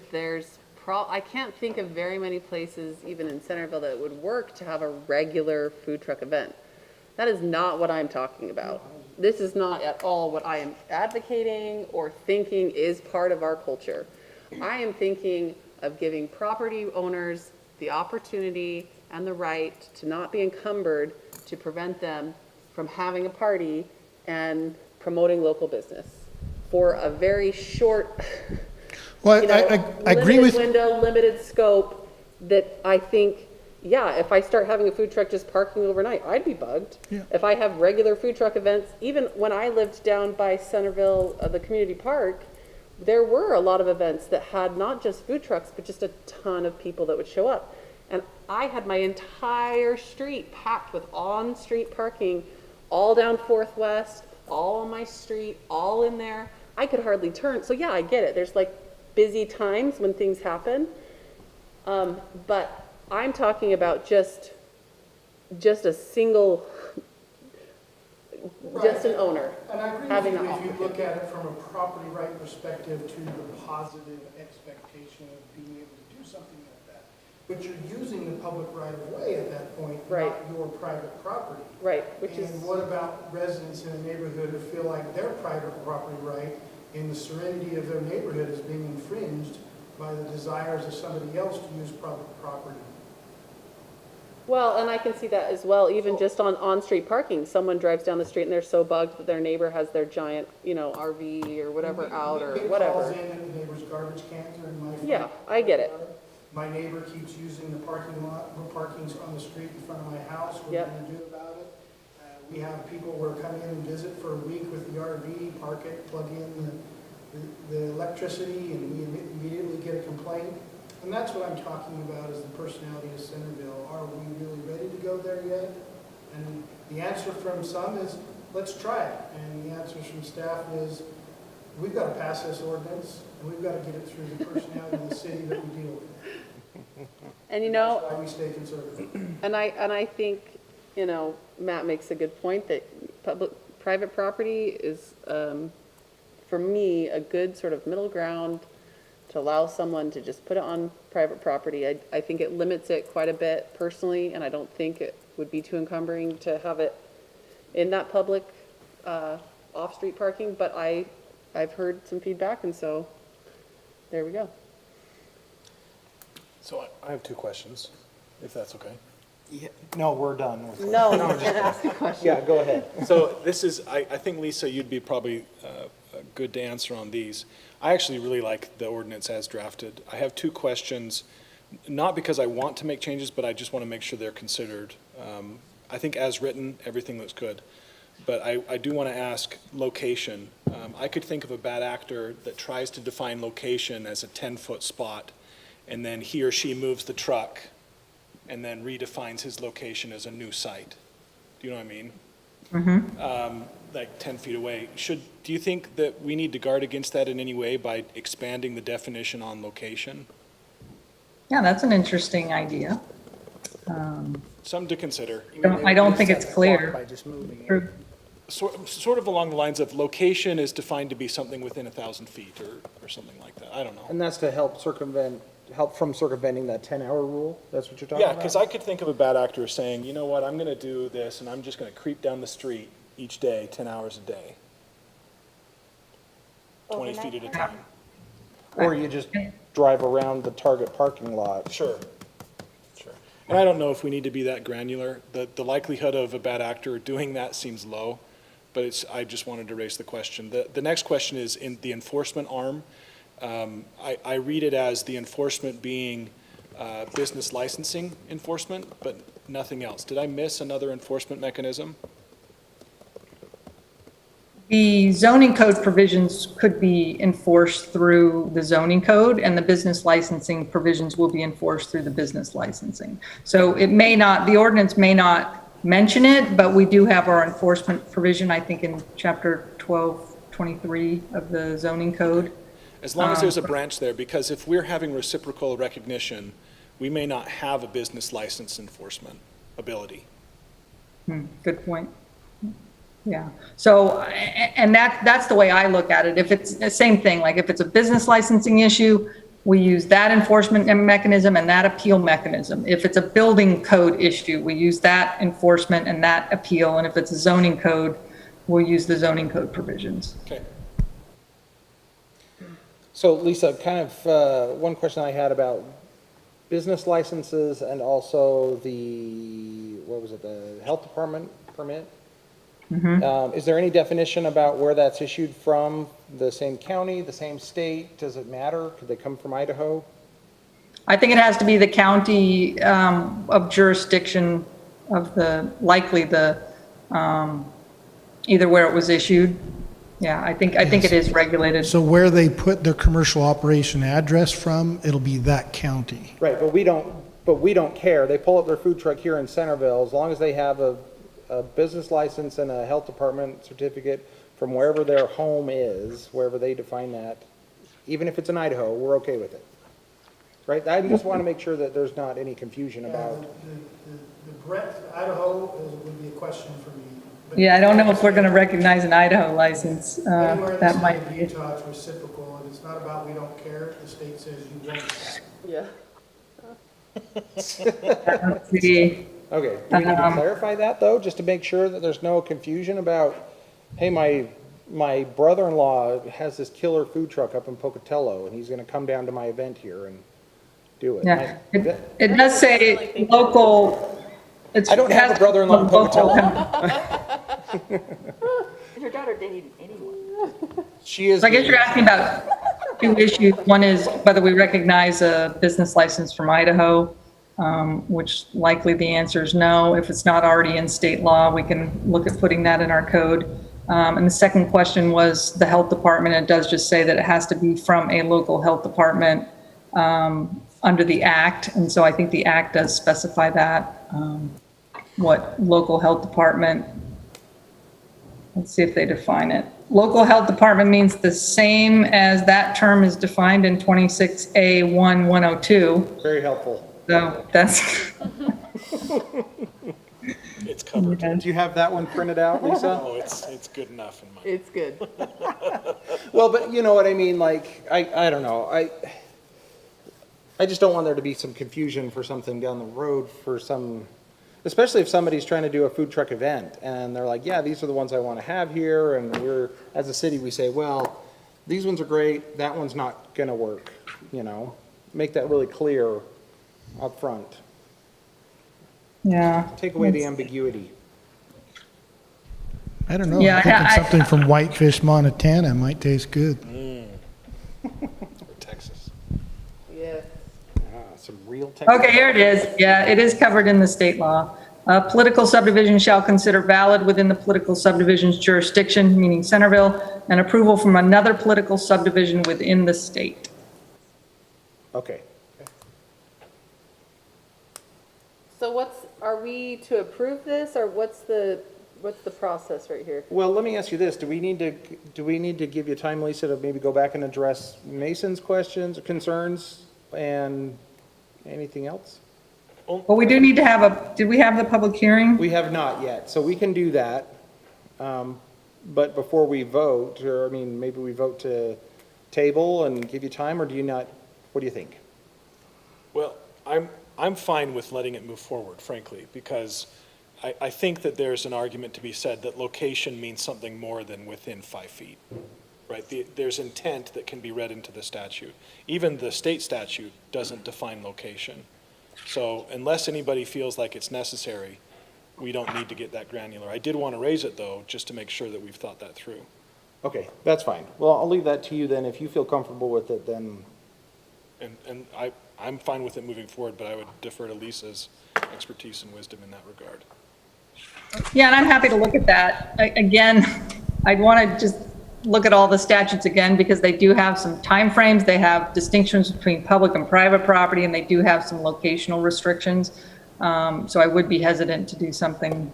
I can't think of very many places, even in Centerville, that would work to have a regular food truck event. That is not what I'm talking about. This is not at all what I am advocating or thinking is part of our culture. I am thinking of giving property owners the opportunity and the right to not be encumbered to prevent them from having a party and promoting local business for a very short, Well, you know, I agree with. limited window, limited scope, that I think, yeah, if I start having a food truck just parking overnight, I'd be bugged. Yeah. If I have regular food truck events, even when I lived down by Centerville, the community park, there were a lot of events that had not just food trucks, but just a ton of people that would show up. And I had my entire street packed with on-street parking, all down 4th West, all on my street, all in there. I could hardly turn. So yeah, I get it. There's like busy times when things happen. But I'm talking about just a single, just an owner And I agree having with that you if you opportunity. look at it from a property right perspective to the positive expectation of being able to do something like that. But you're using the public right of way at that point, Right. not your private property. Right, which is, And what about residents in a neighborhood who feel like their private property right in the serenity of their neighborhood is being infringed by the desires of somebody else to use public property? well, and I can see that as well, even just on-street parking. Someone drives down the street and they're so bugged that their neighbor has their giant, RV or whatever out or It whatever. calls in and the neighbor's garbage cans are in my front. Yeah, I get it. My neighbor keeps using the parking lot, no parking's on the street in front of my house, what are Yep. we gonna do about it? We have people who are coming in and visit for a week with the RV, park it, plug in the electricity, and we immediately get a complaint. And that's what I'm talking about is the personality of Centerville. Are we really ready to go there yet? And the answer from some is, let's try it. And the answers from staff is, we've got to pass this ordinance, and we've got to get it through the personality of the city that we deal with. And That's why we stay conservative. And I think, Matt makes a good point that private property is, for me, a good sort of middle ground to allow someone to just put it on private property. I think it limits it quite a bit personally, and I don't think it would be too encumbering to have it in that public, off-street parking, but I've heard some feedback, and so there we go. So I have 2 questions, if that's okay. Yeah, no, we're done with No, you can ask a question. Yeah, go ahead. So this is, I think, Lisa, you'd be probably good to answer on these. I actually really like the ordinance as drafted. I have 2 questions, not because I want to make changes, but I just want to make sure they're considered. I think as written, everything looks good. But I do want to ask location. I could think of a bad actor that tries to define location as a 10-foot spot, and then he or she moves the truck and then redefines his location as a new site. Do you know what I mean? Like 10 feet away. Do you think that we need to guard against that in any way by expanding the definition on location? Yeah, that's an interesting idea. Something to consider. I don't think it's clear. By just moving it. Or- Sort of along the lines of location is defined to be something within 1,000 feet or something like that. I don't know. And that's to help from circumventing that 10-hour rule? That's what you're talking Yeah, about? because I could think of a bad actor saying, you know what, I'm going to do this, and I'm just going to creep down the street each day, 10 hours a day, 20 feet at a time. Or you just drive around the Target parking lot. Sure. And I don't know if we need to be that granular. The likelihood of a bad actor doing that seems low, but I just wanted to raise the question. The next question is in the enforcement arm. I read it as the enforcement being business licensing enforcement, but nothing else. Did I miss another enforcement mechanism? The zoning code provisions could be enforced through the zoning code, and the business licensing provisions will be enforced through the business licensing. So it may not, the ordinance may not mention it, but we do have our enforcement provision, I think, in chapter 1223 of the zoning code. As long as there's a branch there, because if we're having reciprocal recognition, we may not have a business license enforcement ability. Good point. Yeah, so, and that's the way I look at it. If it's the same thing, like if it's a business licensing issue, we use that enforcement mechanism and that appeal mechanism. If it's a building code issue, we use that enforcement and that appeal. And if it's a zoning code, we'll use the zoning code provisions. Okay. So Lisa, kind of one question I had about business licenses and also the, what was it, the health department permit? Is there any definition about where that's issued from? The same county, the same state? Does it matter? Could they come from Idaho? I think it has to be the county of jurisdiction of the, likely the, either where it was issued. Yeah, I think it is regulated. So where they put their commercial operation address from, it'll be that county. Right, but we don't care. They pull up their food truck here in Centerville, as long as they have a business license and a health department certificate from wherever their home is, wherever they define that, even if it's in Idaho, we're okay with it. Right? I just want to make sure that there's not any confusion about. The breadth, Idaho would be a question for me. Yeah, I don't know if we're going to recognize an Idaho license. That might be. Utah, it's reciprocal, and it's not about we don't care. The state says you won't. Yeah. Let's see. Okay, do we need to clarify that though, just to make sure that there's no confusion about, hey, my brother-in-law has this killer food truck up in Pocatello, and he's gonna come down to my event here and do it. Yeah, it does say local. I don't have a brother-in-law in Pocatello. Is your daughter dating anyone? She is. So I guess you're asking about two issues. One is whether we recognize a business license from Idaho, which likely the answer is no. If it's not already in state law, we can look at putting that in our code. And the second question was the health department. It does just say that it has to be from a local health department under the act. And so I think the act does specify that, what local health department. Let's see if they define it. Local health department means the same as that term is defined in 26A1-102. Very helpful. So that's. It's covered. Do you have that one printed out, Lisa? Oh, it's good enough in my. It's good. Well, but you know what I mean, like, I don't know, I just don't want there to be some confusion for something down the road for some, especially if somebody's trying to do a food truck event, and they're like, yeah, these are the ones I want to have here, and we're, as a city, we say, well, these ones are great, that one's not gonna work, you know? Make that really clear up front. Yeah. Take away the ambiguity. I don't know. Yeah, I'm thinking something from Whitefish, Montana might taste good. Or Texas. Yeah. Some real tech. Okay, here it is. Yeah, it is covered in the state law. A political subdivision shall consider valid within the political subdivision's jurisdiction, meaning Centerville, and approval from another political subdivision within the state. Okay. So are we to approve this, or what's the process right here? Well, let me ask you this, do we need to give you time, Lisa, to maybe go back and address Mason's questions, concerns, and anything else? Well, we do need to have did we have the public hearing? We have not yet, so we can do that. But before we vote, or, I mean, maybe we vote to table and give you time, or do you not, what do you think? Well, I'm fine with letting it move forward, frankly, because I think that there's an argument to be said that location means something more than within 5 feet, right? There's intent that can be read into the statute. Even the state statute doesn't define location. So unless anybody feels like it's necessary, we don't need to get that granular. I did want to raise it, though, just to make sure that we've thought that through. Okay, that's fine. Well, I'll leave that to you then. If you feel comfortable with it, then. And I'm fine with it moving forward, but I would defer to Lisa's expertise and wisdom in that regard. Yeah, and I'm happy to look at that. Again, I'd want to just look at all the statutes again, because they do have some timeframes, they have distinctions between public and private property, and they do have some locational restrictions. So I would be hesitant to do something,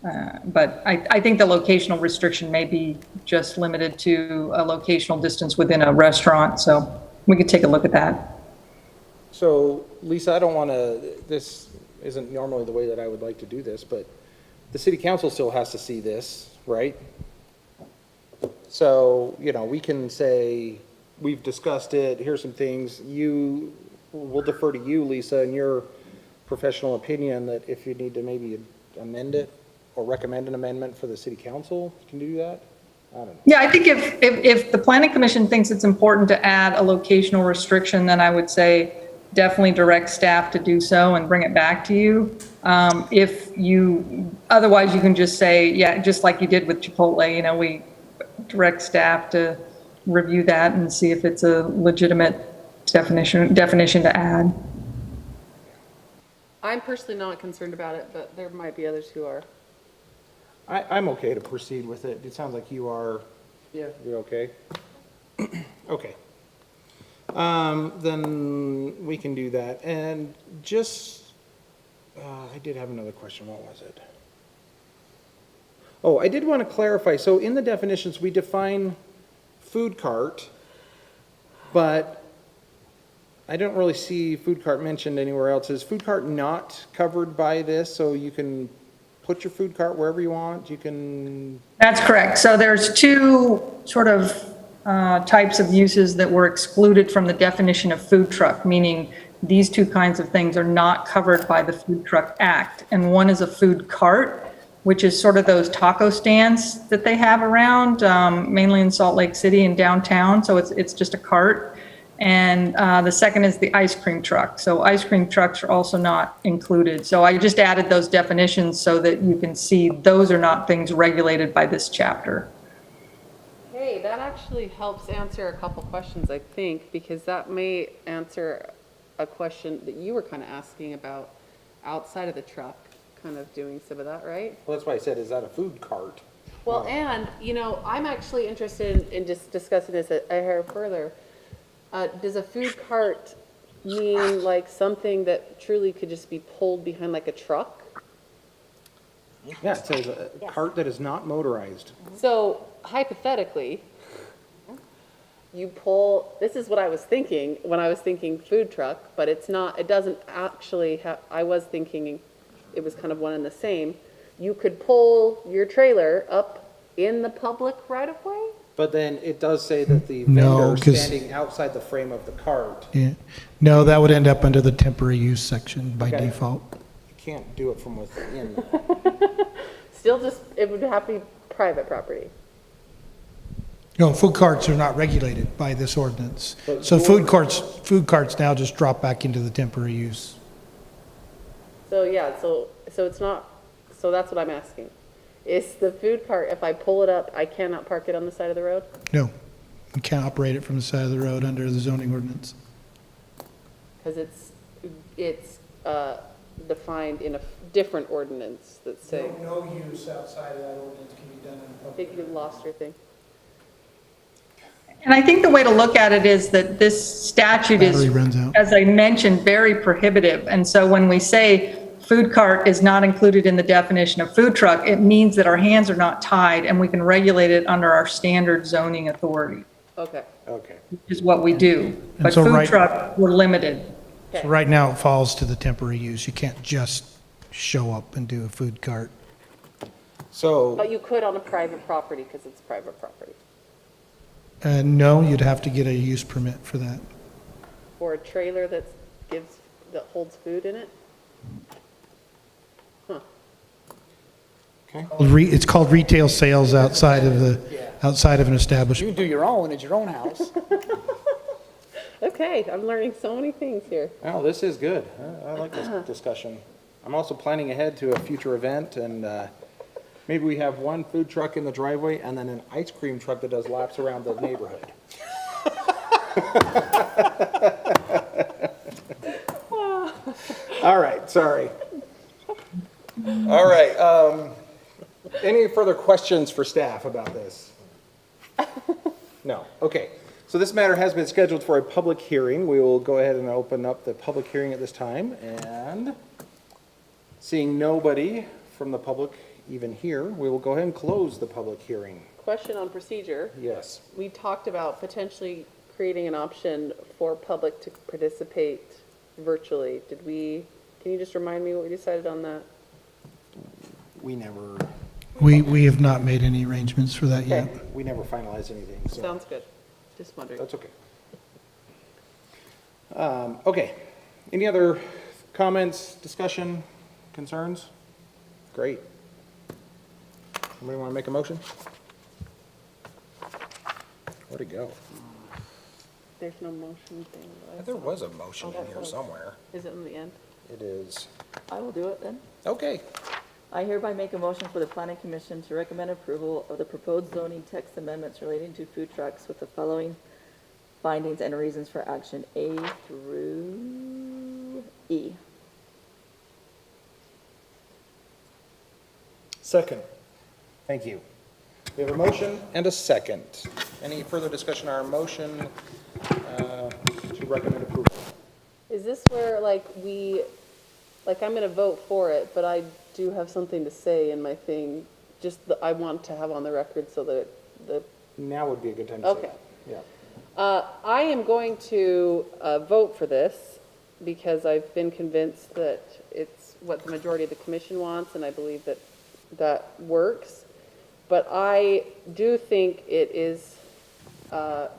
but I think the locational restriction may be just limited to a locational distance within a restaurant, so we could take a look at that. So, Lisa, I don't want to, this isn't normally the way that I would like to do this, but the city council still has to see this, right? So, you know, we can say, we've discussed it, here's some things, we'll defer to you, Lisa, and your professional opinion that if you need to maybe amend it or recommend an amendment for the city council, can you do that? I don't know. Yeah, I think if the planning commission thinks it's important to add a locational restriction, then I would say definitely direct staff to do so and bring it back to you. Otherwise you can just say, yeah, just like you did with Chipotle, you know, we direct staff to review that and see if it's a legitimate definition to add. I'm personally not concerned about it, but there might be others who are. I'm okay to proceed with it. It sounds like you are. Yeah. You're okay? Okay. Then we can do that. And just, I did have another question. What was it? Oh, I did want to clarify. So in the definitions, we define food cart, but I don't really see food cart mentioned anywhere else. Is food cart not covered by this? So you can put your food cart wherever you want? You can... That's correct. So there's two sort of types of uses that were excluded from the definition of food truck, meaning these two kinds of things are not covered by the Food Truck Act. And one is a food cart, which is sort of those taco stands that they have around, mainly in Salt Lake City and downtown. So it's just a cart. And the second is the ice cream truck. So ice cream trucks are also not included. So I just added those definitions so that you can see those are not things regulated by this chapter. Hey, that actually helps answer a couple questions, I think, because that may answer a question that you were kind of asking about outside of the truck, kind of doing some of that, right? Well, that's why I said, is that a food cart? Well, and, you know, I'm actually interested in just discussing this a hair further. Does a food cart mean like something that truly could just be pulled behind like a truck? Yeah, it says a cart that is not motorized. So hypothetically, you pull, this is what I was thinking when I was thinking food truck, but it's not, it doesn't actually have, I was thinking it was kind of one and the same. You could pull your trailer up in the public right of way? But then it does say that the No, vendor 'cause- standing outside the frame of the cart, Yeah. No, that would end up under the temporary use section by Okay. default. you can't do it from within. Still just, it would have to be private property. No, food carts are not regulated by this ordinance. But So your- food carts now just drop back into the temporary use. So yeah, so it's not, so that's what I'm asking. Is the food cart, if I pull it up, I cannot park it on the side of the road? No, you can't operate it from the side of the road under the zoning ordinance. Because it's defined in a different ordinance that say, No use outside of that ordinance can be done in I think you lost your thing. And I think the way to look at it is that this statute is, Battery runs out. as I mentioned, very prohibitive. And so when we say food cart is not included in the definition of food truck, it means that our hands are not tied and we can regulate it under our standard zoning authority, Okay. Okay. which is what we do. But so food right- truck, we're limited. So right now it falls to the temporary use. You can't just show up and do a food cart. So, But you could on a private property because it's private property. No, you'd have to get a use permit for that. Or a trailer that holds food in it? okay. It's called retail sales outside of an You establishment. can do your own at your own house. Okay, I'm learning so many things here. Well, this is good. I like this discussion. I'm also planning ahead to a future event, and maybe we have one food truck in the driveway and then an ice cream truck that does laps around the neighborhood. All right, sorry. All right, Any further questions for staff about this? No, okay. So this matter has been scheduled for a public hearing. We will go ahead and open up the public hearing at this time, and seeing nobody from the public even here, we will go ahead and close the public hearing. Question on procedure. Yes. We talked about potentially creating an option for public to participate virtually. Can you just remind me what we decided on that? We never We have not made any arrangements for that yet. finalized anything, so. Sounds good. Just wondering. That's okay. Okay. Any other comments, discussion, concerns? Great. Somebody want to make a motion? Where'd it go? There's no motion thing. right? There was a motion in here somewhere. Is it in the end? It is. I will do it then. Okay. I hereby make a motion for the planning commission to recommend approval of the proposed zoning text amendments relating to food trucks with the following findings and reasons for action A through E. Second. Thank you. We have a motion and a second. Any further discussion on our motion to recommend approval? Is this where I'm gonna vote for it, but I do have something to say in my thing, I want to have on the record so that Now would be a good time to say Okay. that. Yeah. I am going to vote for this because I've been convinced that it's what the majority of the commission wants, and I believe that that works. But I do think it is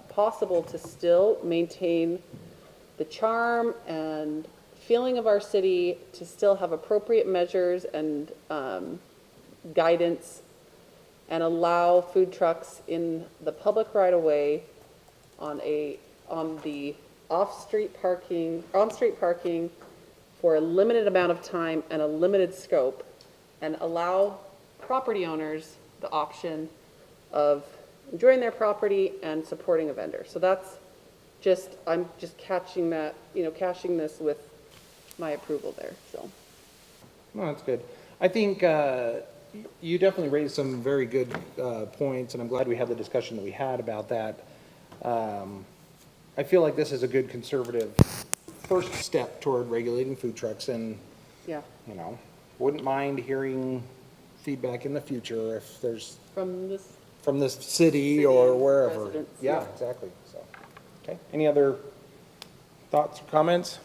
possible to still maintain the charm and feeling of our city, to still have appropriate measures and guidance, and allow food trucks in the public right of way on the on-street parking for a limited amount of time and a limited scope, and allow property owners the option of enjoying their property and supporting a vendor. So I'm just catching this with my approval there, so. No, that's good. I think you definitely raised some very good points, and I'm glad we had the discussion that we had about that. I feel like this is a good conservative first step toward regulating food trucks, and, Yeah, wouldn't mind hearing feedback in the future if there's, from this, from the city City or wherever. residents, Yeah, yeah. exactly, so. Okay, any other thoughts or comments?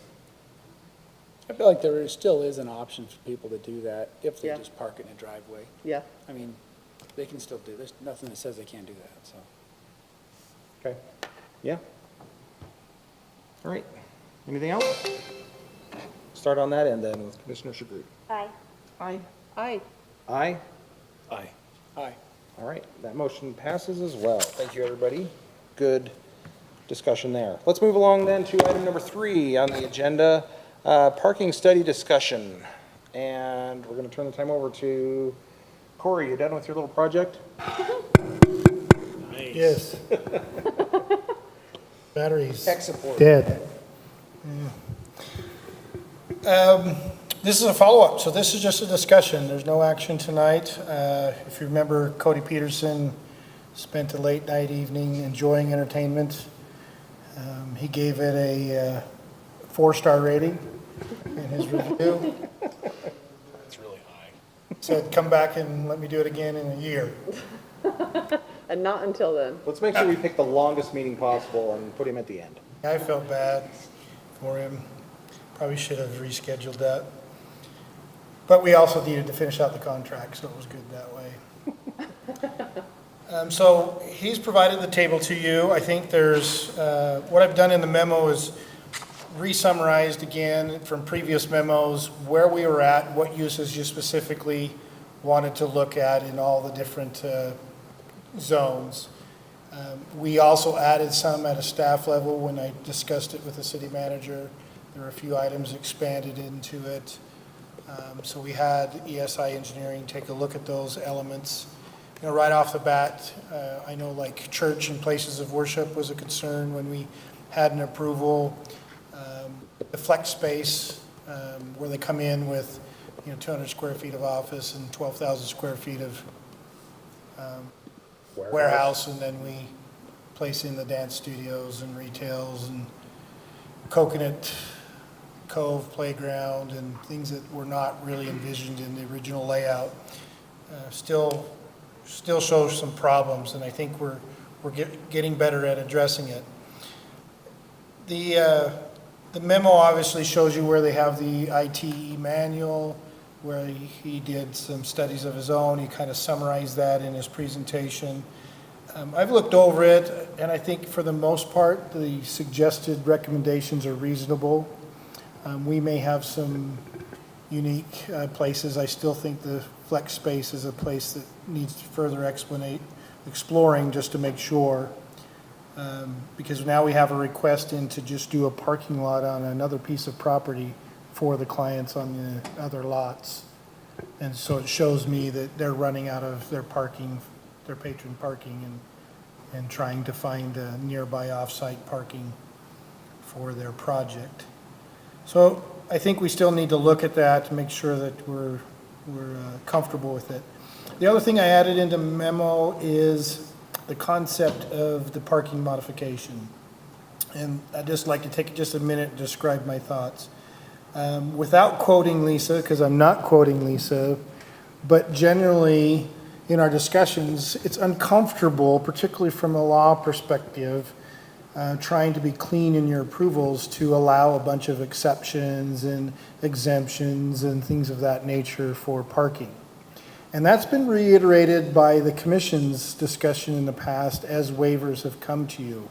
I feel like there still is an option for people to do that if they Yeah. just park it in a driveway. yeah. I mean, they can still do, there's nothing that says they can't do that, so. Okay, yeah. All right, anything else? Start on that end then with Commissioner Chagrin. Aye. Aye. Aye. Aye? Aye. Aye. All right, that motion passes as well. Thank you, everybody. Good discussion there. Let's move along then to item number 3 on the agenda, parking study discussion. And we're going to turn the time over to Corey. You done with your little project? Nice. Yes. Batteries Tech support. dead. This is a follow-up, so this is just a discussion. There's no action tonight. If you remember, Cody Peterson spent a late night evening enjoying entertainment. He gave it a 4-star rating in his review. It's really high. Said, come back and let me do it again in a year. And not until then. Let's make sure we pick the longest meeting possible and put him at the end. I felt bad for him. Probably should have rescheduled that. But we also needed to finish out the contract, so it was good that way. So he's provided the table to you. I think there's, what I've done in the memo is re-summarized again from previous memos, where we were at, what uses you specifically wanted to look at in all the different zones. We also added some at a staff level when I discussed it with the city manager. There were a few items expanded into it. So we had ESI Engineering take a look at those elements. Right off the bat, I know like church and places of worship was a concern when we had an approval. The flex space, where they come in with 200 square feet of office and 12,000 square feet of warehouse, and then we place in the dance studios and retails and Coconut Cove playground and things that were not really envisioned in the original layout. Still shows some problems, and I think we're getting better at addressing it. The memo obviously shows you where they have the ITE manual, where he did some studies of his own. He kind of summarized that in his presentation. I've looked over it, and I think for the most part, the suggested recommendations are reasonable. We may have some unique places. I still think the flex space is a place that needs further exploring just to make sure. Because now we have a request in to just do a parking lot on another piece of property for the clients on the other lots. And so it shows me that they're running out of their parking, their patron parking, and trying to find a nearby off-site parking for their project. So I think we still need to look at that to make sure that we're comfortable with it. The other thing I added into memo is the concept of the parking modification. And I'd just like to take just a minute to describe my thoughts. Without quoting Lisa, because I'm not quoting Lisa, but generally in our discussions, it's uncomfortable, particularly from a law perspective, trying to be clean in your approvals to allow a bunch of exceptions and exemptions and things of that nature for parking. And that's been reiterated by the commission's discussion in the past as waivers have come to you.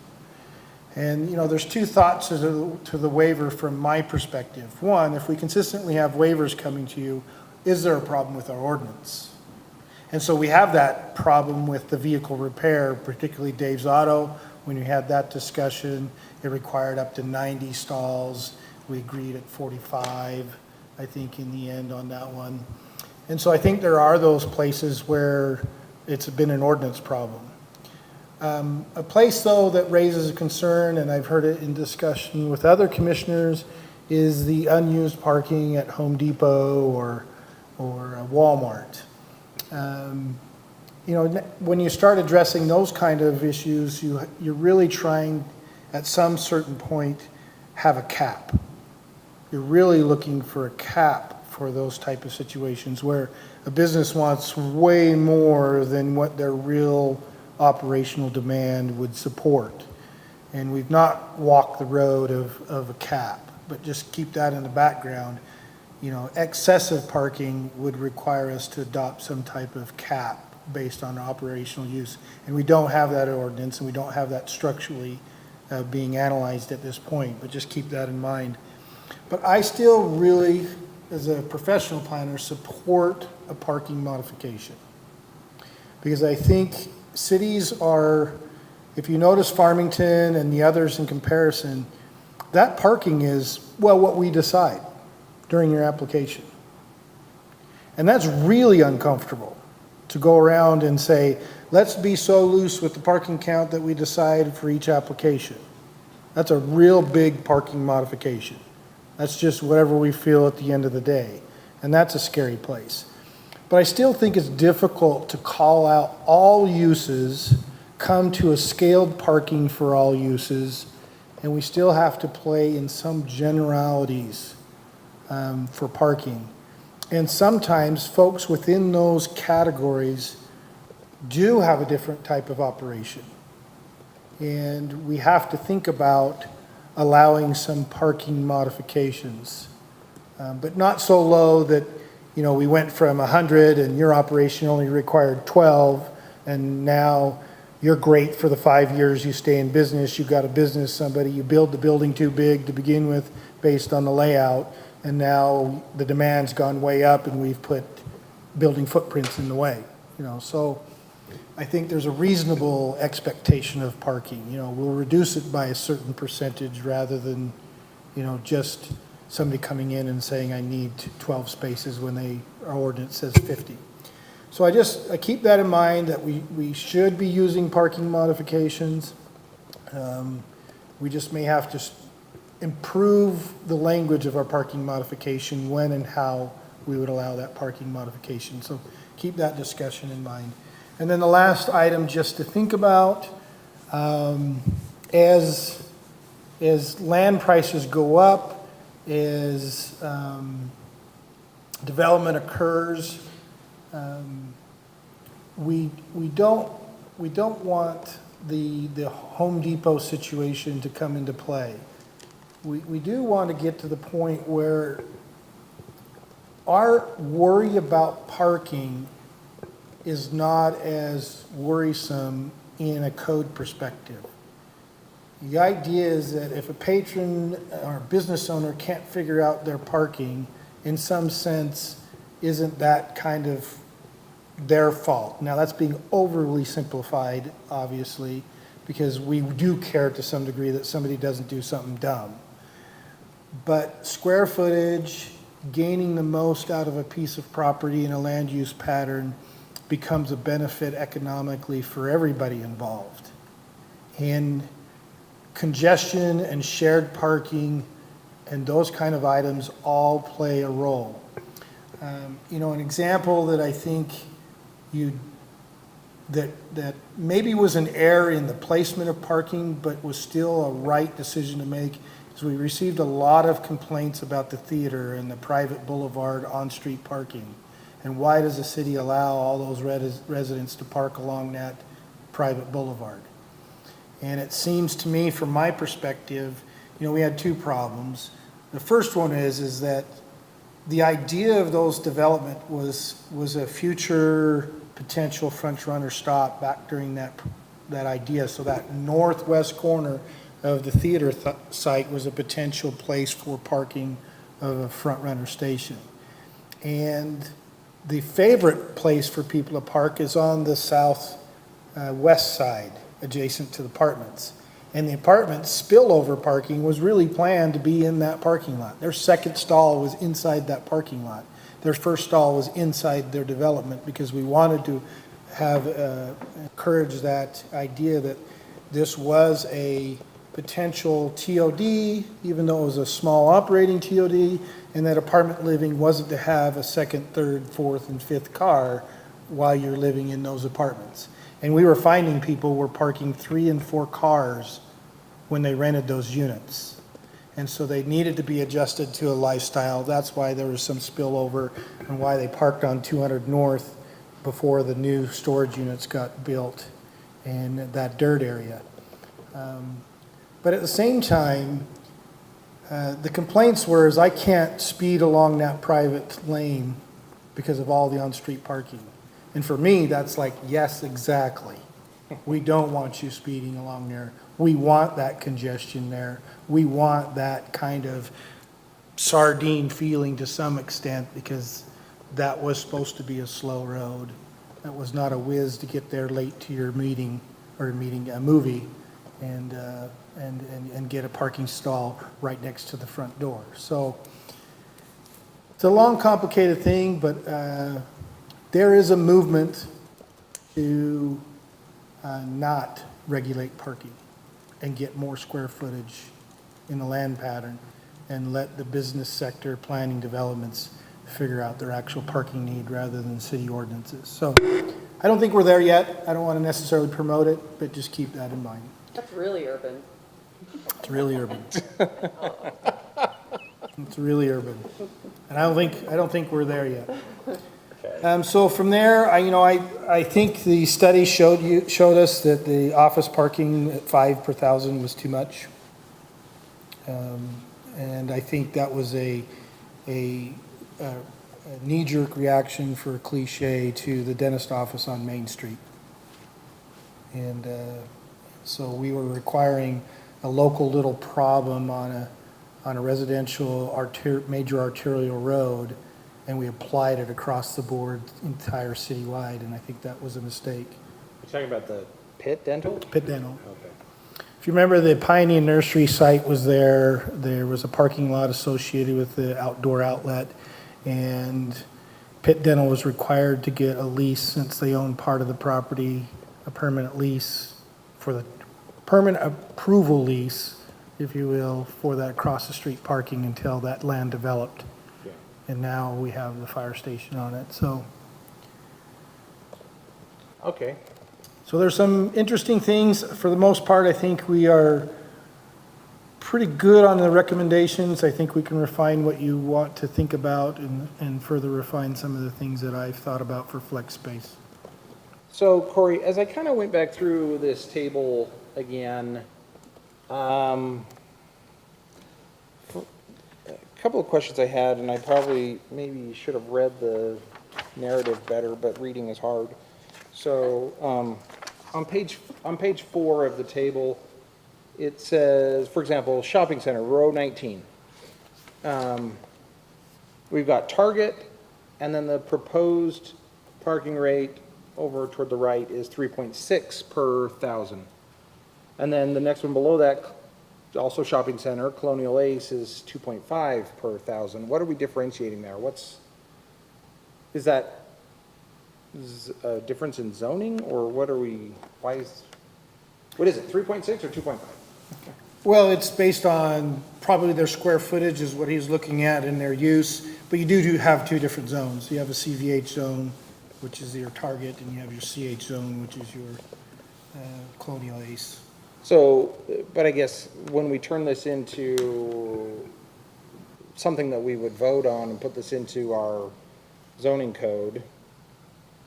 And, there's two thoughts to the waiver from my perspective. One, if we consistently have waivers coming to you, is there a problem with our ordinance? And so we have that problem with the vehicle repair, particularly Dave's Auto. When we had that discussion, it required up to 90 stalls. We agreed at 45, I think, in the end on that one. And so I think there are those places where it's been an ordinance problem. A place, though, that raises a concern, and I've heard it in discussion with other commissioners, is the unused parking at Home Depot or Walmart. When you start addressing those kind of issues, you're really trying, at some certain point, have a cap. You're really looking for a cap for those type of situations where a business wants way more than what their real operational demand would support. And we've not walked the road of a cap, but just keep that in the background. Excessive parking would require us to adopt some type of cap based on operational use. And we don't have that ordinance, and we don't have that structurally being analyzed at this point, but just keep that in mind. But I still really, as a professional planner, support a parking modification. Because I think cities are, if you notice Farmington and the others in comparison, that parking is, what we decide during your application. And that's really uncomfortable to go around and say, let's be so loose with the parking count that we decide for each application. That's a real big parking modification. That's just whatever we feel at the end of the day. And that's a scary place. But I still think it's difficult to call out all uses, come to a scaled parking for all uses, and we still have to play in some generalities for parking. And sometimes folks within those categories do have a different type of operation. And we have to think about allowing some parking modifications, but not so low that, we went from 100 and your operation only required 12, and now you're great for the 5 years you stay in business. You got a business, somebody, you build the building too big to begin with based on the layout, and now the demand's gone way up and we've put building footprints in the way, So I think there's a reasonable expectation of parking. We'll reduce it by a certain percentage rather than, just somebody coming in and saying, I need 12 spaces when our ordinance says 50. So I keep that in mind, that we should be using parking modifications. We just may have to improve the language of our parking modification when and how we would allow that parking modification. So keep that discussion in mind. And then the last item, just to think about, as land prices go up, as development occurs, we don't want the Home Depot situation to come into play. We do want to get to the point where our worry about parking is not as worrisome in a code perspective. The idea is that if a patron or business owner can't figure out their parking, in some sense, isn't that kind of their fault? Now, that's being overly simplified, obviously, because we do care to some degree that somebody doesn't do something dumb. But square footage, gaining the most out of a piece of property in a land use pattern becomes a benefit economically for everybody involved. And congestion and shared parking and those kind of items all play a role. You know, an example that I think that maybe was an error in the placement of parking, but was still a right decision to make, is we received a lot of complaints about the theater and the private boulevard on-street parking. And why does the city allow all those residents to park along that private boulevard? And it seems to me, from my perspective, you know, we had two problems. The first one is that the idea of those development was a future potential front runner stop back during that idea. So that northwest corner of the theater site was a potential place for parking of a front runner station. And the favorite place for people to park is on the west side, adjacent to the apartments. And the apartments spillover parking was really planned to be in that parking lot. Their second stall was inside that parking lot. Their first stall was inside their development because we wanted to have encourage that idea that this was a potential TOD, even though it was a small operating TOD, and that apartment living wasn't to have a second, third, fourth, and fifth car while you're living in those apartments. And we were finding people were parking 3 and 4 cars when they rented those units. And so they needed to be adjusted to a lifestyle. That's why there was some spillover and why they parked on 200 North before the new storage units got built in that dirt area. But at the same time, the complaints were is I can't speed along that private lane because of all the on-street parking. And for me, that's like, yes, exactly. We don't want you speeding along there. We want that congestion there. We want that kind of sardine feeling to some extent because that was supposed to be a slow road. That was not a whiz to get there late to your meeting or a movie and get a parking stall right next to the front door. So it's a long, complicated thing, but there is a movement to not regulate parking and get more square footage in the land pattern and let the business sector planning developments figure out their actual parking need rather than city ordinances. So I don't think we're there yet. I don't want to necessarily promote it, but just keep that in mind. That's really urban. It's really urban. It's really urban. And I don't think we're there yet. So from there, I think the study showed us that the office parking at 5 per thousand was too much. And I think that was a knee-jerk reaction for a cliche to the dentist office on Main Street. And so we were requiring a local little problem on a residential major arterial road, and we applied it across the board, entire citywide, and I think that was a mistake. You're talking about the Pitt Dental? Pitt Dental. Okay. If you remember, the Pioneer Nursery site was there. There was a parking lot associated with the outdoor outlet, and Pitt Dental was required to get a lease since they own part of the property, a permanent lease for the permanent approval lease, if you will, for that across the street parking until that land developed. Yeah. and now we have the fire station on it, so. Okay. So there's some interesting things. For the most part, I think we are pretty good on the recommendations. I think we can refine what you want to think about and further refine some of the things that I've thought about for flex space. So Corey, as I kind of went back through this table again, a couple of questions I had, and I probably maybe should have read the narrative better, but reading is hard. So on page 4 of the table, it says, for example, shopping center, row 19. We've got Target, and then the proposed parking rate over toward the right is 3.6 per thousand. And then the next one below that, also shopping center, Colonial Ace is 2.5 per thousand. What are we differentiating there? Is that a difference in zoning, or what are we, what is it, 3.6 or 2.5? Well, it's based on probably their square footage is what he's looking at in their use, but you do have two different zones. You have a CVH zone, which is your Target, and you have your CH zone, which is your Colonial Ace. So, but I guess when we turn this into something that we would vote on and put this into our zoning code,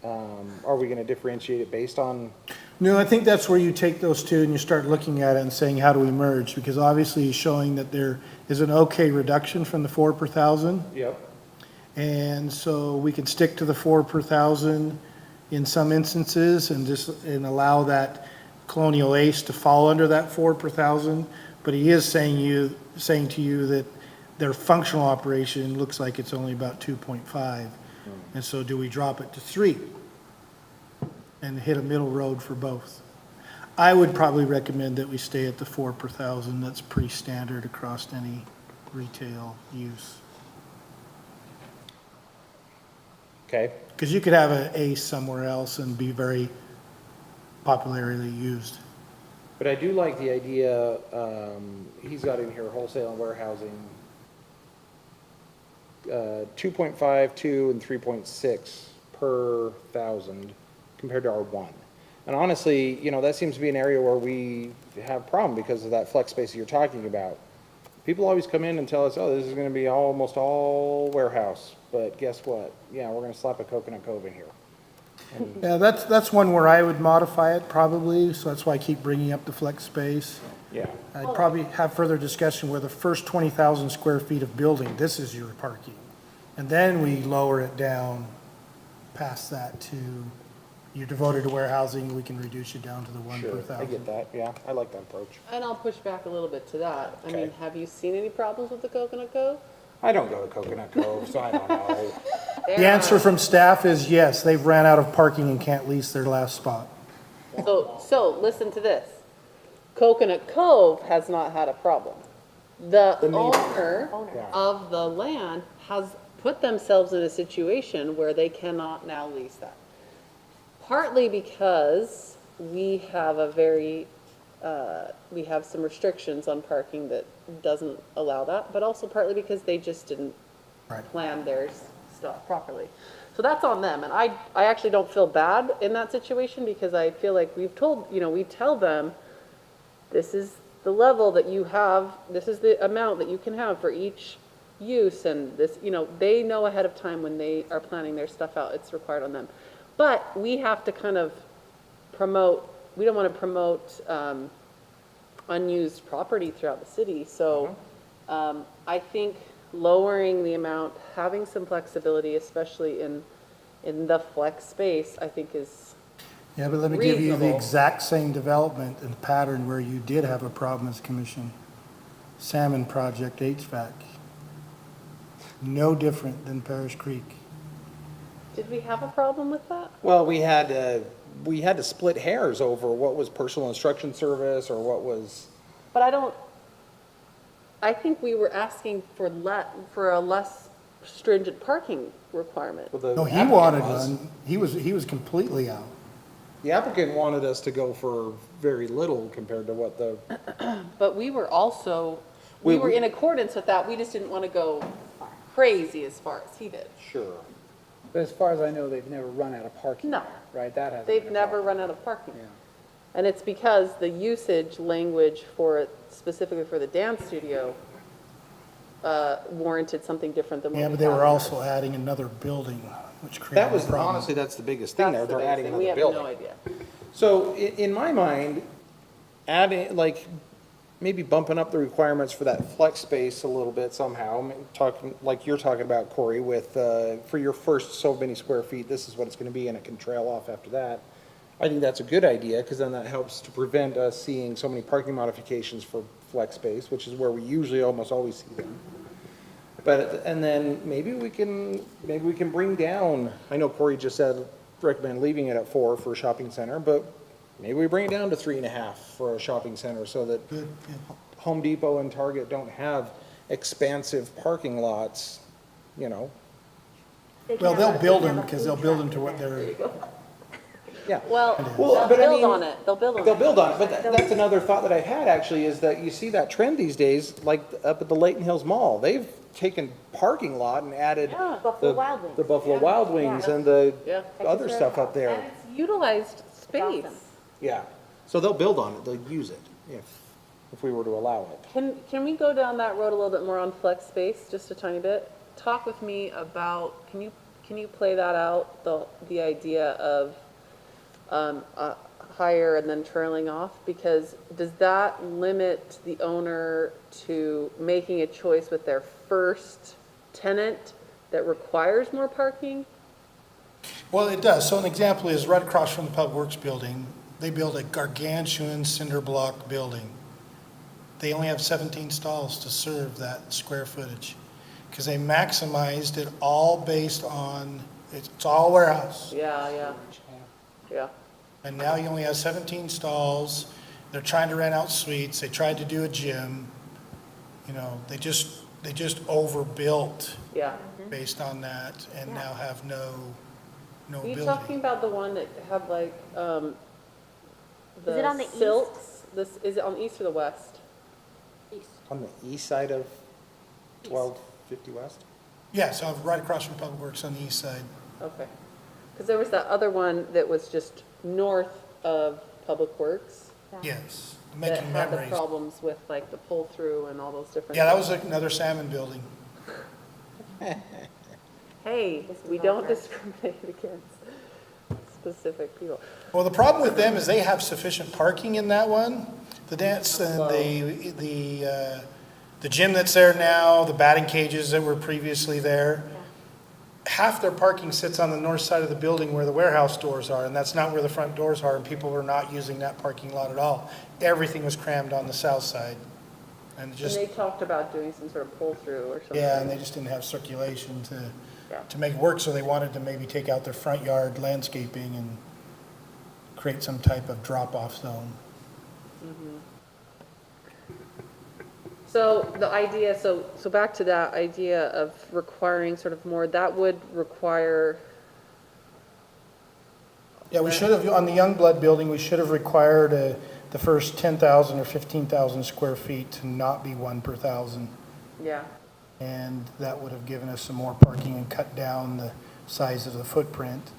are we going to differentiate it based on? No, I think that's where you take those two and you start looking at it and saying, how do we merge? Because obviously he's showing that there is an okay reduction from the 4 per thousand. Yep. And so we could stick to the 4 per thousand in some instances and allow that Colonial Ace to fall under that 4 per thousand. But he is saying to you that their functional operation looks like it's only about 2.5. And so do we drop it to 3 and hit a middle road for both? I would probably recommend that we stay at the 4 per thousand. That's pretty standard across any retail use. Okay. Because you could have an Ace somewhere else and be very popularly used. But I do like the idea, he's got in here wholesale and warehousing, 2.5, 2, and 3.6 per thousand compared to our 1. And honestly, you know, that seems to be an area where we have a problem because of that flex space that you're talking about. People always come in and tell us, oh, this is going to be almost all warehouse. But guess what? Yeah, we're going to slap a Coconut Cove in here. And Yeah, that's one where I would modify it probably, so that's why I keep bringing up the flex space. yeah, I'd probably have further discussion where the first 20,000 square feet of building, this is your parking. And then we lower it down past that to, you're devoted to warehousing, we can reduce you down to the 1 per sure, I thousand. get that, yeah, I like that approach. And I'll push back a little bit to that. I mean, Okay. have you seen any problems with the Coconut Cove? I don't go to Coconut Cove, so I don't know. The answer from staff is yes, they've ran out of parking and can't lease their last spot. So listen to this. Coconut Cove has not had a problem. The owner Yeah. of the land has put themselves in a situation where they cannot now lease that. Partly because we have we have some restrictions on parking that doesn't allow that, but also partly because they just didn't Right. plan their stuff properly. So that's on them, and I actually don't feel bad in that situation because I feel like we tell them, this is the level that you have, this is the amount that you can have for each use, and this, they know ahead of time when they are planning their stuff out, it's required on them. But we have to kind of we don't want to promote unused property throughout the city, so I think lowering the amount, having some flexibility, especially in the flex space, I think is Yeah, but let me give you the reasonable. exact same development and pattern where you did have a problem as commission. Salmon Project HVAC. No different than Parish Creek. Did we have a problem with that? Well, we had to split hairs over what was personal instruction service or what was, But I think we were asking for a less stringent parking requirement. well, the No, he applicant wanted was. one. He was completely out. The applicant wanted us to go for very little compared to what the, But we were also, we were in accordance with that, we just didn't want to go crazy as far as he did. Sure. But as far as I know, they've never run out of parking. No. there, Right, that hasn't. They've been a never problem. run out of parking. Yeah. And it's because the usage language for it, specifically for the dance studio, warranted something different than what we Yeah, have. but they were here. also adding another building, which That created was, a problem. honestly, that's the biggest thing there. That's the They're biggest adding thing. We another have building. no idea. So in my mind, adding, like, maybe bumping up the requirements for that flex space a little bit somehow, talking, like you're talking about, Corey, with, for your first so many square feet, this is what it's gonna be, and it can trail off after that. I think that's a good idea, because then that helps to prevent us seeing so many parking modifications for flex space, which is where we usually almost always see them. But, and then maybe we can bring down, I know Corey just said recommend leaving it at 4 for a shopping center, but maybe we bring it down to 3.5 for a shopping center so that Good, yeah. Home Depot and Target don't have expansive parking lots, you know? Well, they'll build them, because they'll build them to what they're, Yeah. Well, Well, they'll but I build mean, on it. They'll build on it. They'll build on it, but that's another thought that I've had actually, is that you see that trend these days, like up at the Layton Hills Mall. They've taken parking lot and added Yeah, Buffalo Wild Wings. the Buffalo Yeah. Wild Wings Yeah. and the Yeah. other stuff up And there. it's utilized space. awesome. Yeah. So they'll build on it, they'll use it if we were to allow it. Can we go down that road a little bit more on flex space, just a tiny bit? Talk with me about, can you play that out, the idea of, higher and then trailing off? Because does that limit the owner to making a choice with their first tenant that requires more parking? well, it does. So an example is right across from the Public Works building, they built a gargantuan cinder block building. They only have 17 stalls to serve that square footage, because they maximized it all based on, it's all warehouse. Yeah. And now you only have 17 stalls. They're trying to rent out suites. They tried to do a gym. You know, they just overbuilt Yeah. based on that, and now have no Are you ability. talking about the one that had like, it on the east? silks? Is it on the east or the west? On the east side of 1250 West? Yeah, so right across from Public Works on the east side. Okay. Because there was that other one that was just north of Public Works Yes, that making had the memories. problems with like the pull-through and all those different. Yeah, that was another salmon building. Hey, we don't discriminate against specific people. Well, the problem with them is they have sufficient parking in that one. The dance and the gym that's there now, the batting cages that were previously there. Half their parking sits on the north side of the building where the warehouse doors are, and that's not where the front doors are, and people were not using that parking lot at all. Everything was crammed on the south side. And And just, they talked about doing some sort of pull-through or something. yeah, and they just didn't have circulation Yeah. to make it work, so they wanted to maybe take out their front yard landscaping and create some type of drop-off zone. So the idea, so back to that idea of requiring sort of more, that would require, Yeah, we should have, on the Youngblood building, we should have required the first 10,000 or 15,000 square feet to not be 1 per thousand. yeah. And that would have given us some more parking and cut down the size of the footprint.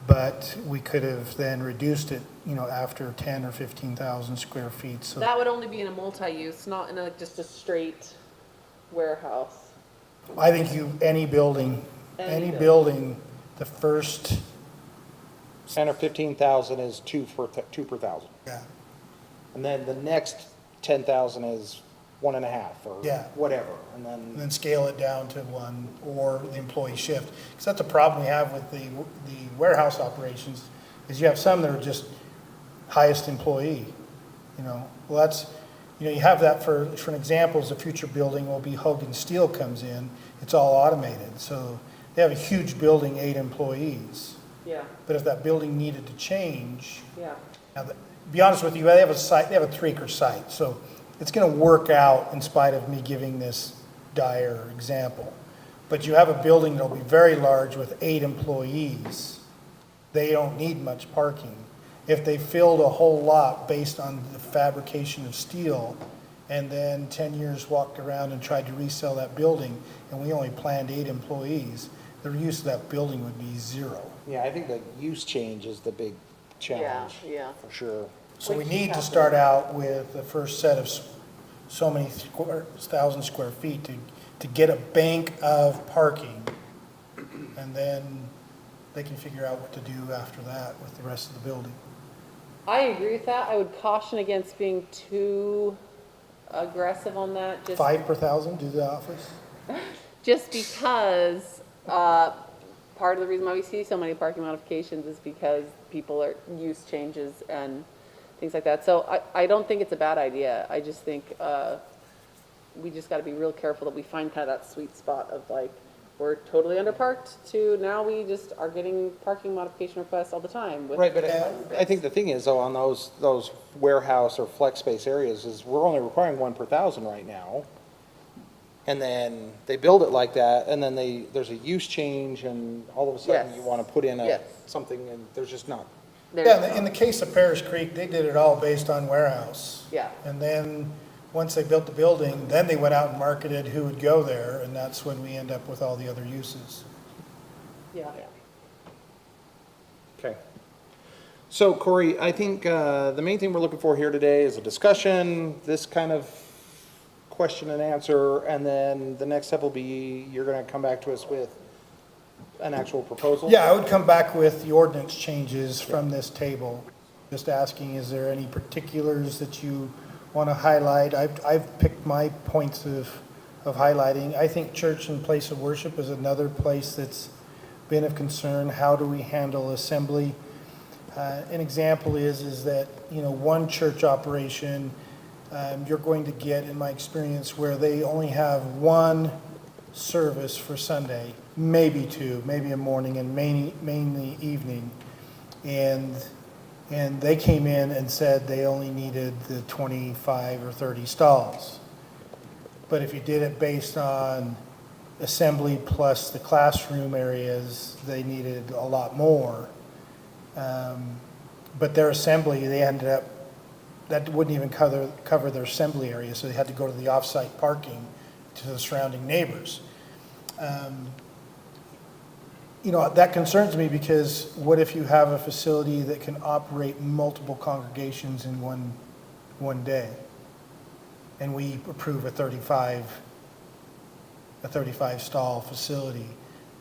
But we could have then reduced it, you know, after 10 or 15,000 square feet, so. That would only be in a multi-use, not in a, just a straight warehouse. I think any building, Any building, the first, 10 or 15,000 is 2 per thousand. yeah, And then the next 10,000 is 1.5 or Yeah. whatever. And and then, then scale it down to 1, or the employee shift. Because that's a problem we have with the warehouse operations, is you have some that are just highest employee, you know. Well, that's, you know, you have that for an example, is a future building will be Hogan Steel comes in, it's all automated. So they have a huge building, 8 employees. Yeah, But if that building needed to change, yeah. now, to be honest with you, they have a site, they have a 3-acre site, so it's gonna work out in spite of me giving this dire example. But you have a building that'll be very large with 8 employees. They don't need much parking. If they filled a whole lot based on the fabrication of steel and then 10 years walked around and tried to resell that building, and we only planned 8 employees, the use of that building would be 0. Yeah, I think the use change is the big challenge. Yeah. For sure. So we need to start out with the first set of so many 1,000 square feet to get a bank of parking, and then they can figure out what to do after that with the rest of the building. I agree with that. I would caution against being too aggressive on that, 5 per 1,000, do the office? just because, part of the reason why we see so many parking modifications is because people are, use changes and things like that. So I don't think it's a bad idea. I just think, we just gotta be real careful that we find kind of that sweet spot of like, we're totally underparked to now we just are getting parking modification requests all the time. Right, but I think the thing is, though, on those warehouse or flex space areas, is we're only requiring 1 per 1,000 right now. And then they build it like that, and then there's a use change, and all of a sudden Yes. you want to put in Yes. something, and there's just not. Yeah, in the case of Paris Creek, they did it all based on warehouse. Yeah. And then, once they built the building, then they went out and marketed who would go there, and that's when we end up with all the other uses. Yeah. Okay. So Corey, I think the main thing we're looking for here today is a discussion, this kind of question and answer, and then the next step will be, you're going to come back to us with an actual proposal? Yeah, I would come back with the ordinance changes from this table, just asking, is there any particulars that you want to highlight? I've picked my points of highlighting. I think church and place of worship is another place that's been of concern. How do we handle assembly? An example is that, one church operation, you're going to get, in my experience, where they only have one service for Sunday, maybe 2, maybe a morning and mainly evening. And they came in and said they only needed the 25 or 30 stalls. But if you did it based on assembly plus the classroom areas, they needed a lot more. But their assembly, they ended up, that wouldn't even cover their assembly area, so they had to go to the off-site parking to the surrounding neighbors. That concerns me, because what if you have a facility that can operate multiple congregations in one day? And we approve a 35 stall facility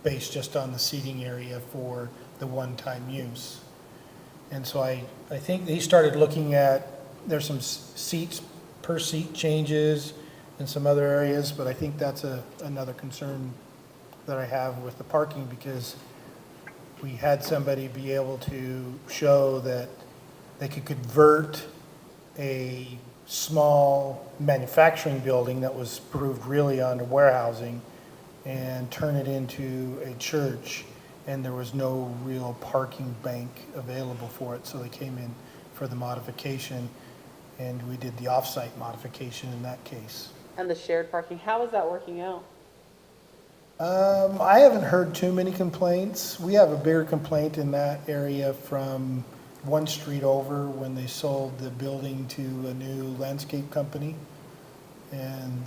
based just on the seating area for the one-time use. And so I think he started looking at, there's some seats per seat changes in some other areas, but I think that's another concern that I have with the parking, because we had somebody be able to show that they could convert a small manufacturing building that was proved really onto warehousing and turn it into a church, and there was no real parking bank available for it, so they came in for the modification, and we did the off-site modification in that case. And the shared parking, how is that working out? I haven't heard too many complaints. We have a bigger complaint in that area from one street over, when they sold the building to a new landscape company. And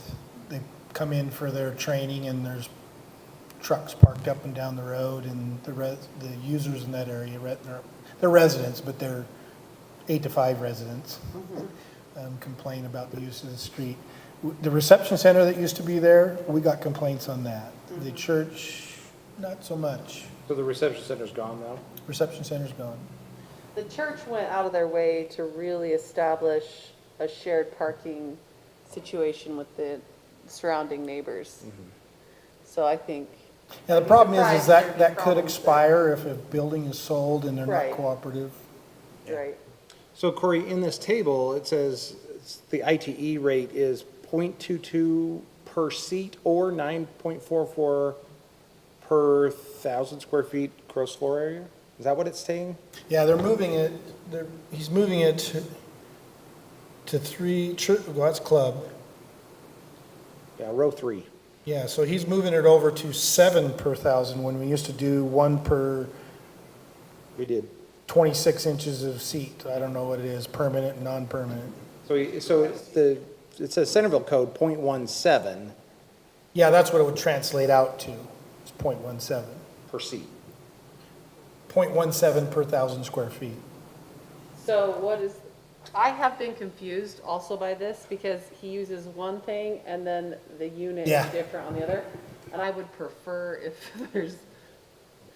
they come in for their training, and there's trucks parked up and down the road, and the users in that area, they're residents, but they're 8 to 5 residents, complain about the use of the street. The reception center that used to be there, we got complaints on that. The church, not so much. So the reception center's gone now? Reception center's gone. The church went out of their way to really establish a shared parking situation with the surrounding neighbors. So I think. Now, the problem is that could expire if a building is sold and they're not Right. cooperative. Right. So Corey, in this table, it says the ITE rate is 0.22 per seat or 9.44 per 1,000 square feet gross floor area? Is that what it's saying? Yeah, they're moving it, he's moving it to 3, well, that's club. Yeah, row 3. Yeah, so he's moving it over to 7 per 1,000, when we used to do 1 per We did. 26 inches of seat. I don't know what it is, permanent and non-permanent. So it says Centerville code .17 Yeah, that's what it would translate out to, is .17. per seat. 0.17 per 1,000 square feet. So what is, I have been confused also by this because he uses one thing and then the unit is Yeah. different on the other. And I would prefer if there's,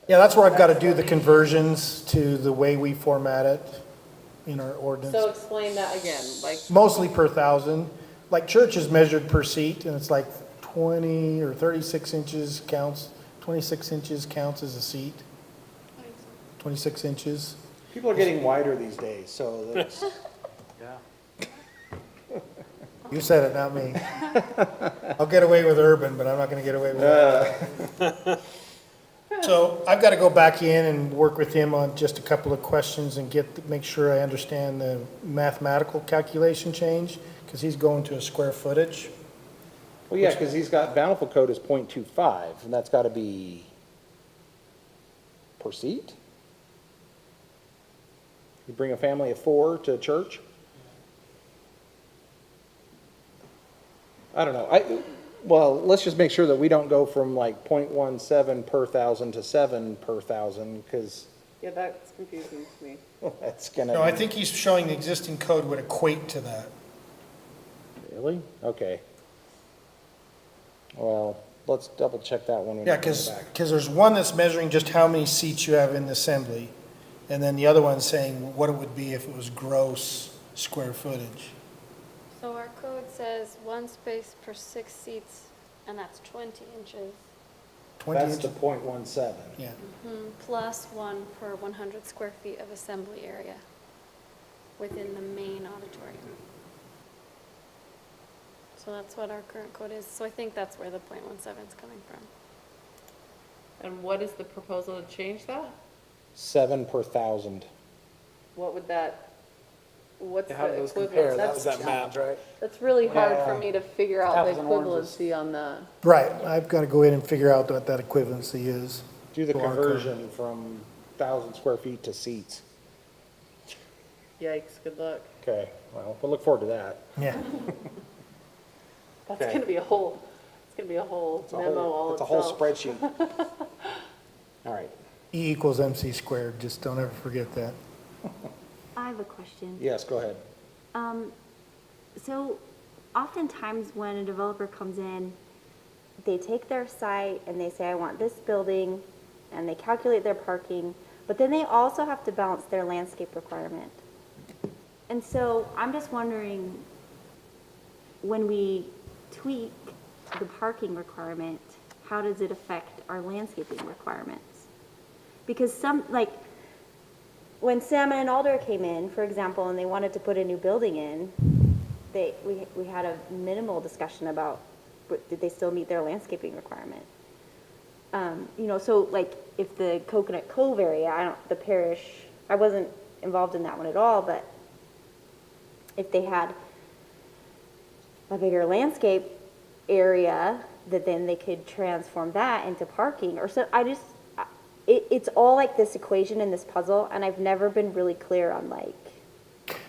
Yeah, that's where I've got to do the conversions to the way we format it in our so ordinance. explain that again, like, Mostly per 1,000. Like church is measured per seat, and it's like 20 or 36 inches counts, 26 inches counts as a seat. 26 inches. People are getting wider these days, so that's, You said it, not me. I'll get away with urban, but I'm not going to get away with that. So I've got to go back in and work with him on just a couple of questions and make sure I understand the mathematical calculation change, because he's going to a square footage. well, yeah, because he's got, bountiful code is .25, and that's got to be per seat? You bring a family of 4 to church? I don't know. Well, let's just make sure that we don't go from like .17 per 1,000 to 7 per 1,000, because yeah, that's confusing to me. that's gonna. No, I think he's showing the existing code would equate to that. Really? Okay. Well, let's double check that one. when Yeah, we get back. because there's one that's measuring just how many seats you have in the assembly, and then the other one's saying what it would be if it was gross square footage. So our code says 1 space per 6 seats, and that's 20 inches, 20 That's the inches. .17. Yeah, plus 1 per 100 square feet of assembly area within the main auditorium. So that's what our current code is. So I think that's where the .17 is coming from. And what is the proposal to change that? 7 per 1,000. What would that, what's How do the those compare? equivalent? That was that math, right? That's really hard for Yeah. me to figure out the Apples and oranges. equivalency on that. right. I've got to go in and figure out what that equivalency is. Do the to our code. conversion from 1,000 square feet to seats. Yikes, good luck. Okay, well, we'll look forward to that. Yeah. That's Okay. gonna be a whole, it's gonna be a whole It's a memo whole, all it's a whole itself. spreadsheet. All right, E equals MC squared, just don't ever forget that. I have a question. yes, go ahead. So oftentimes when a developer comes in, they take their site and they say, I want this building, and they calculate their parking, but then they also have to balance their landscape requirement. And so I'm just wondering, when we tweak the parking requirement, how does it affect our landscaping requirements? Because when Salmon and Alder came in, for example, and they wanted to put a new building in, we had a minimal discussion about, did they still meet their landscaping requirement? So like if the Coconut Cove area, the parish, I wasn't involved in that one at all, but if they had a bigger landscape area, that then they could transform that into parking, or so, it's all like this equation and this puzzle, and I've never been really clear on like.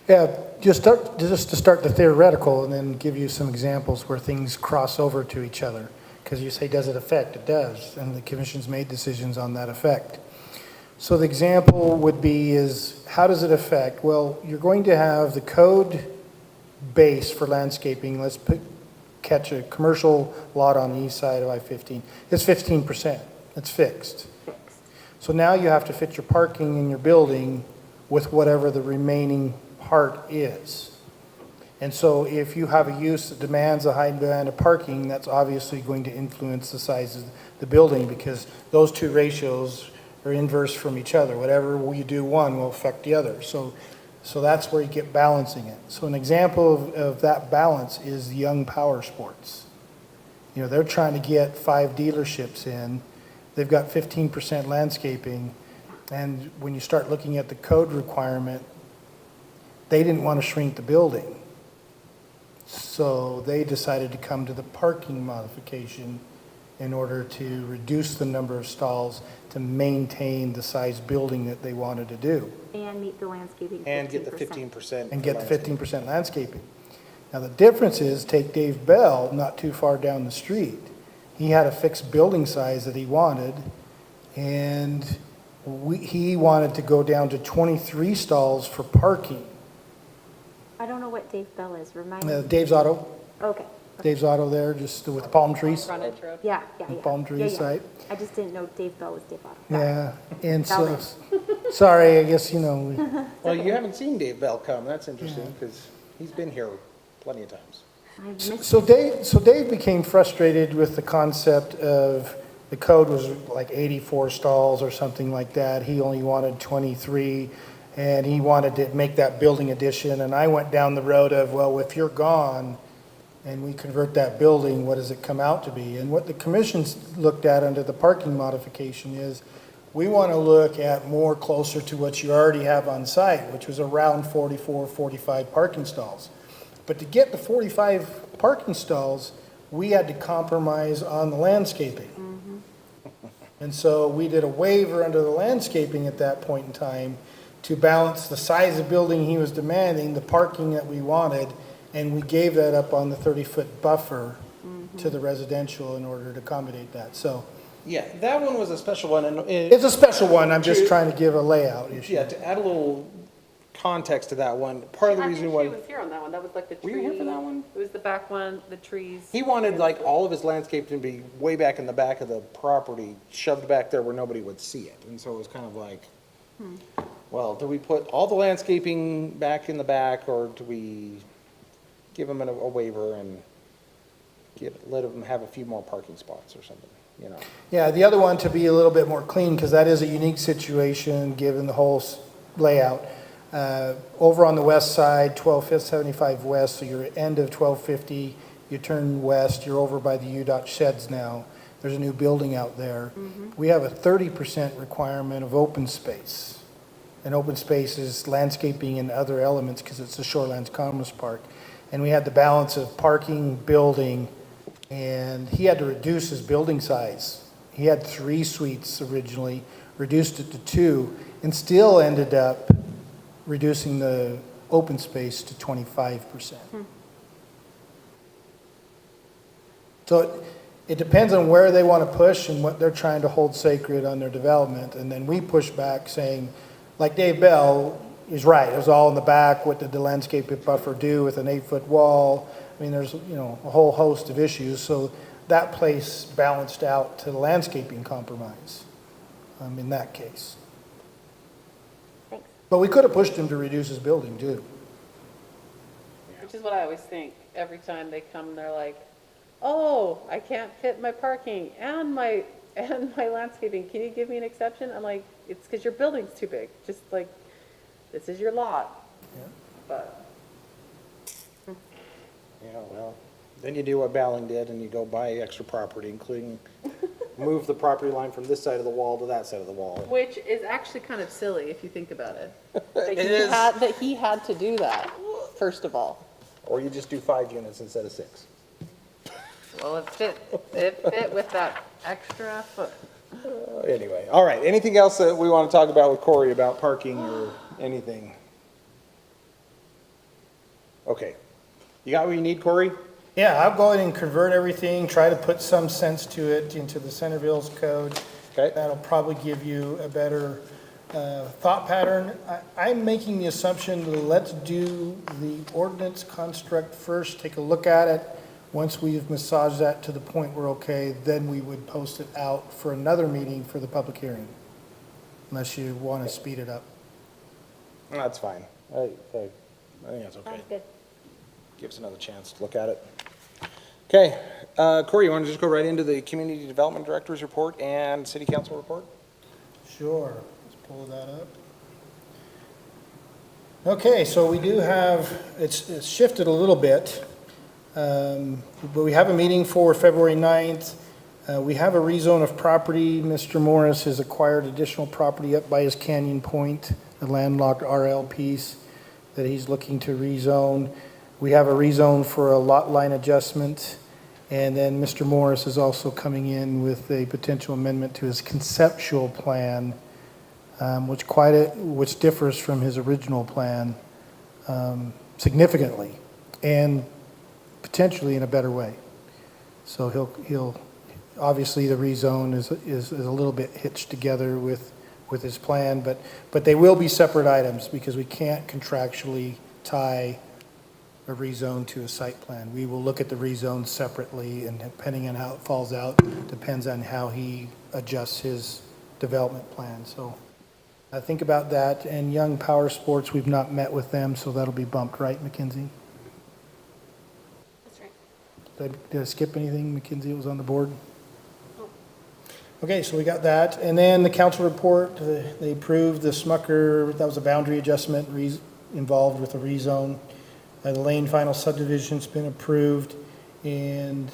Yeah, just to start the theoretical and then give you some examples where things cross over to each other. Because you say, does it affect? It does, and the commission's made decisions on that effect. So the example would be is, how does it affect? Well, you're going to have the code base for landscaping. Let's catch a commercial lot on the east side of I-15. It's 15%. It's fixed. So now you have to fit your parking in your building with whatever the remaining part is. And so if you have a use that demands a high demand of parking, that's obviously going to influence the size of the building, because those two ratios are inverse from each other. Whatever you do one will affect the other. So that's where you get balancing it. So an example of that balance is Young Power Sports. They're trying to get 5 dealerships in. They've got 15% landscaping. And when you start looking at the code requirement, they didn't want to shrink the building. So they decided to come to the parking modification in order to reduce the number of stalls to maintain the size building that they wanted to do. And meet the landscaping 15%. And get the 15%. And get the 15% landscaping. Now, the difference is, take Dave Bell, not too far down the street. He had a fixed building size that he wanted, and he wanted to go down to 23 stalls for parking. I don't know what Dave Bell is, remind me. Dave's Auto, Okay. Dave's Auto there, just with the palm trees, Frontage road. Yeah. palm Yeah, trees yeah. site. I just didn't know Dave Bell was Dave Otto. Yeah, and Bell so, sorry, I guess, you know, Well, you haven't seen Dave Bell come, that's interesting, because he's been here plenty of times. I missed so Dave became frustrated with the concept of, the code was like 84 stalls or something like that. He only wanted 23, and he wanted to make that building addition. And I went down the road of, well, if you're gone and we convert that building, what does it come out to be? And what the commission's looked at under the parking modification is, we want to look at more closer to what you already have on site, which was around 44, 45 parking stalls. But to get the 45 parking stalls, we had to compromise on the landscaping. And so we did a waiver under the landscaping at that point in time to balance the size of building he was demanding, the parking that we wanted, and we gave that up on the 30-foot buffer to the residential in order to accommodate that. So Yeah, that one was a special one, and it's a special one, I'm just trying to give a layout issue. yeah, to add a little context to that one, part of the reason She why, was here on that one, that was like the tree. Were you here for that one? It was the back one, the trees. he wanted like all of his landscape to be way back in the back of the property, shoved back there where nobody would see it. And so it was kind of like, well, do we put all the landscaping back in the back, or do we give him a waiver and let him have a few more parking spots or something, you know? Yeah, the other one to be a little bit more clean, because that is a unique situation, given the whole layout. Over on the west side, 1275 west, so you're at end of 1250, you turn west, you're over by the UDOT sheds now. There's a new building out there. We have a 30% requirement of open space. And open space is landscaping and other elements, because it's a Shorelands Commerce Park. And we had the balance of parking, building, and he had to reduce his building size. He had 3 suites originally, reduced it to 2, and still ended up reducing the open space to 25%. So it depends on where they want to push and what they're trying to hold sacred on their development. And then we push back saying, like Dave Bell is right, it was all in the back. What did the landscape buffer do with an 8-foot wall? I mean, there's, you know, a whole host of issues. So that place balanced out to the landscaping compromise in that case. Thanks. But we could have pushed him to reduce his building too. Which is what I always think, every time they come, they're like, oh, I can't fit my parking and my landscaping, can you give me an exception? I'm like, it's because your building's too big, just like, this is your lot. Yeah. But, Yeah, well, then you do what Balling did, and you go buy extra property, including move the property line from this side of the wall to that side of the wall. which is actually kind of silly if you think about it. is. That he had to do that, first of all. Or you just do 5 units instead of 6. Well, it fit with that extra foot. Anyway, all right, anything else that we want to talk about with Corey about parking or anything? Okay, you got what you need, Corey? Yeah, I'll go ahead and convert everything, try to put some sense to it into the Centerville's code. Okay. That'll probably give you a better thought pattern. I'm making the assumption, let's do the ordinance construct first, take a look at it. Once we've massaged that to the point we're okay, then we would post it out for another meeting for the public hearing, unless you want to speed it up. That's fine. I think that's okay. Sounds good. Give us another chance to look at it. Okay, Corey, you want to just go right into the Community Development Director's report and City Council report? Sure, let's pull that up. Okay, so we do have, it's shifted a little bit, but we have a meeting for February 9th. We have a rezone of property. Mr. Morris has acquired additional property up by his Canyon Point, a landlocked RL piece that he's looking to rezone. We have a rezone for a lot line adjustment, and then Mr. Morris is also coming in with a potential amendment to his conceptual plan, which differs from his original plan significantly. And potentially in a better way. So he'll, obviously the rezone is a little bit hitched together with his plan, but they will be separate items because we can't contractually tie a rezone to a site plan. We will look at the rezone separately, and depending on how it falls out, depends on how he adjusts his development plan. So think about that. And Young Power Sports, we've not met with them, so that'll be bumped, right, Mackenzie? That's right. Did I skip anything, Mackenzie, that was on the board? Okay, so we got that. And then the council report, they approved the Smucker, that was a boundary adjustment involved with the rezone. The Lane final subdivision's been approved, and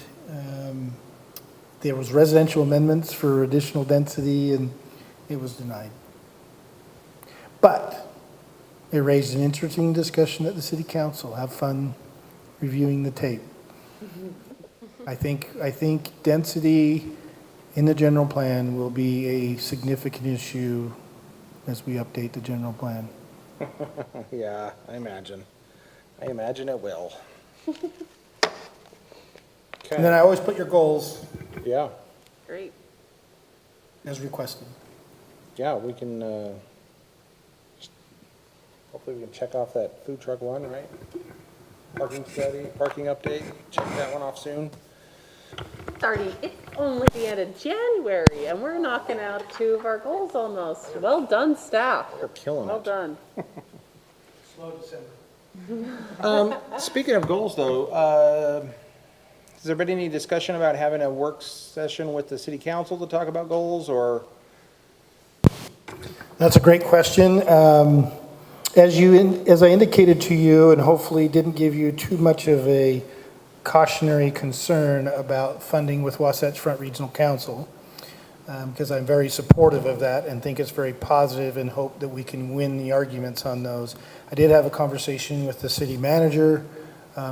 there was residential amendments for additional density, and it was denied. But it raised an interesting discussion at the city council. Have fun reviewing the tape. I think density in the general plan will be a significant issue as we update the general plan. Yeah, I imagine. I imagine it will. And then I always put your goals Yeah, Great. as requested. yeah, we can, hopefully we can check off that food truck one, right? Parking study, parking update, check that one off soon. It's only the end of January, and we're knocking out 2 of our goals almost. Well done, staff. We're killing Well it. done. Slow December. Speaking of goals, though, has there been any discussion about having a work session with the city council to talk about goals, or? That's a great question. As I indicated to you, and hopefully didn't give you too much of a cautionary concern about funding with Wasatch Front Regional Council, because I'm very supportive of that and think it's very positive and hope that we can win the arguments on those. I did have a conversation with the city manager.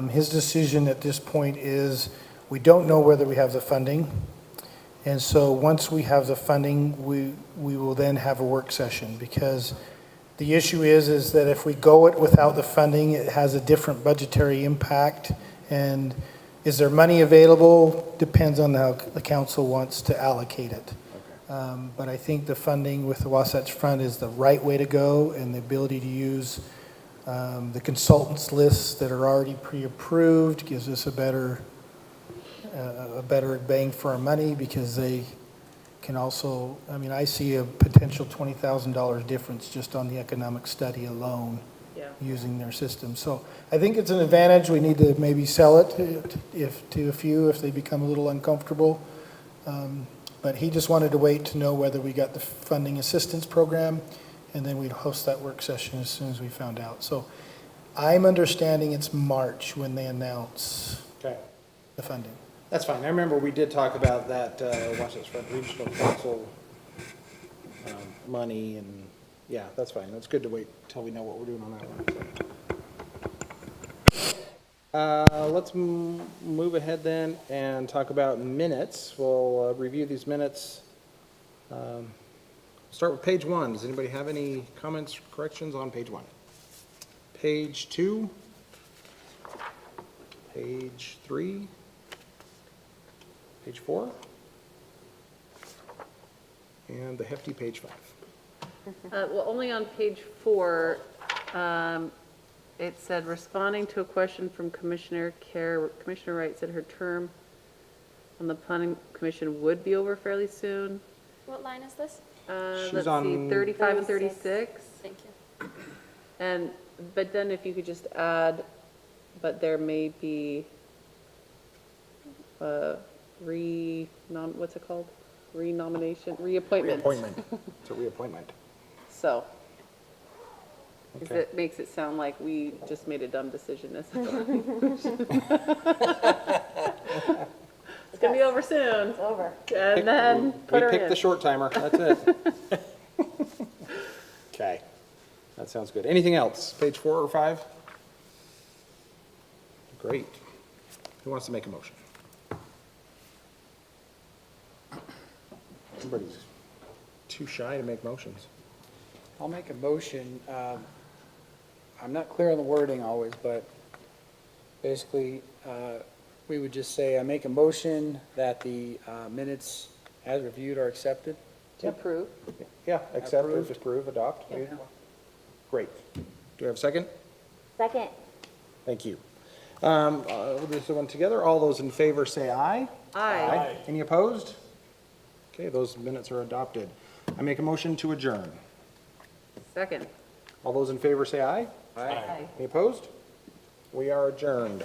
His decision at this point is we don't know whether we have the funding. And so once we have the funding, we will then have a work session, because the issue is that if we go it without the funding, it has a different budgetary impact. And is there money available? Depends on how the council wants to allocate it. But I think the funding with the Wasatch Front is the right way to go, and the ability to use the consultants lists that are already pre-approved gives us a better bang for our money, because they can also, I mean, I see a potential $20,000 difference just on the economic study alone. Yeah. Using their system. So I think it's an advantage. We need to maybe sell it to a few if they become a little uncomfortable. But he just wanted to wait to know whether we got the funding assistance program, and then we'd host that work session as soon as we found out. So I'm understanding it's March when they announce Okay. the funding. That's fine. I remember we did talk about that, Wasatch Front Regional Council money, and yeah, that's fine. It's good to wait till we know what we're doing on that one. Let's move ahead then and talk about minutes. We'll review these minutes. Start with page 1. Does anybody have any comments, corrections on page 1? Page 2? Page 3? Page 4? And the hefty page 5. Well, only on page 4, it said, responding to a question from Commissioner Kerr, Commissioner Wright said her term on the planning commission would be over fairly soon. What line is this? She's Let's see, on 35 and 36. Thank you. But then if you could just add, but there may be what's it called? Reappointment. Reappointment. It's a reappointment. So, 'cause Okay. it makes it sound like we just made a dumb decision. It's gonna be over soon. It's over. And then put her We picked the in. short timer, that's it. Okay, that sounds good. Anything else? Page 4 or 5? Great. Who wants to make a motion? Everybody's too shy to make motions. I'll make a motion. I'm not clear on the wording always, but basically, we would just say, I make a motion that the minutes as reviewed are accepted. To approve? Yeah, accept, Approved. approve, adopt. Yeah. Great. Do we have a second? Second. Thank you. We'll do this one together. All those in favor say aye. Aye. Any opposed? Okay, those minutes are adopted. I make a motion to adjourn. Second. All those in favor say aye. Aye. Any opposed? We are adjourned.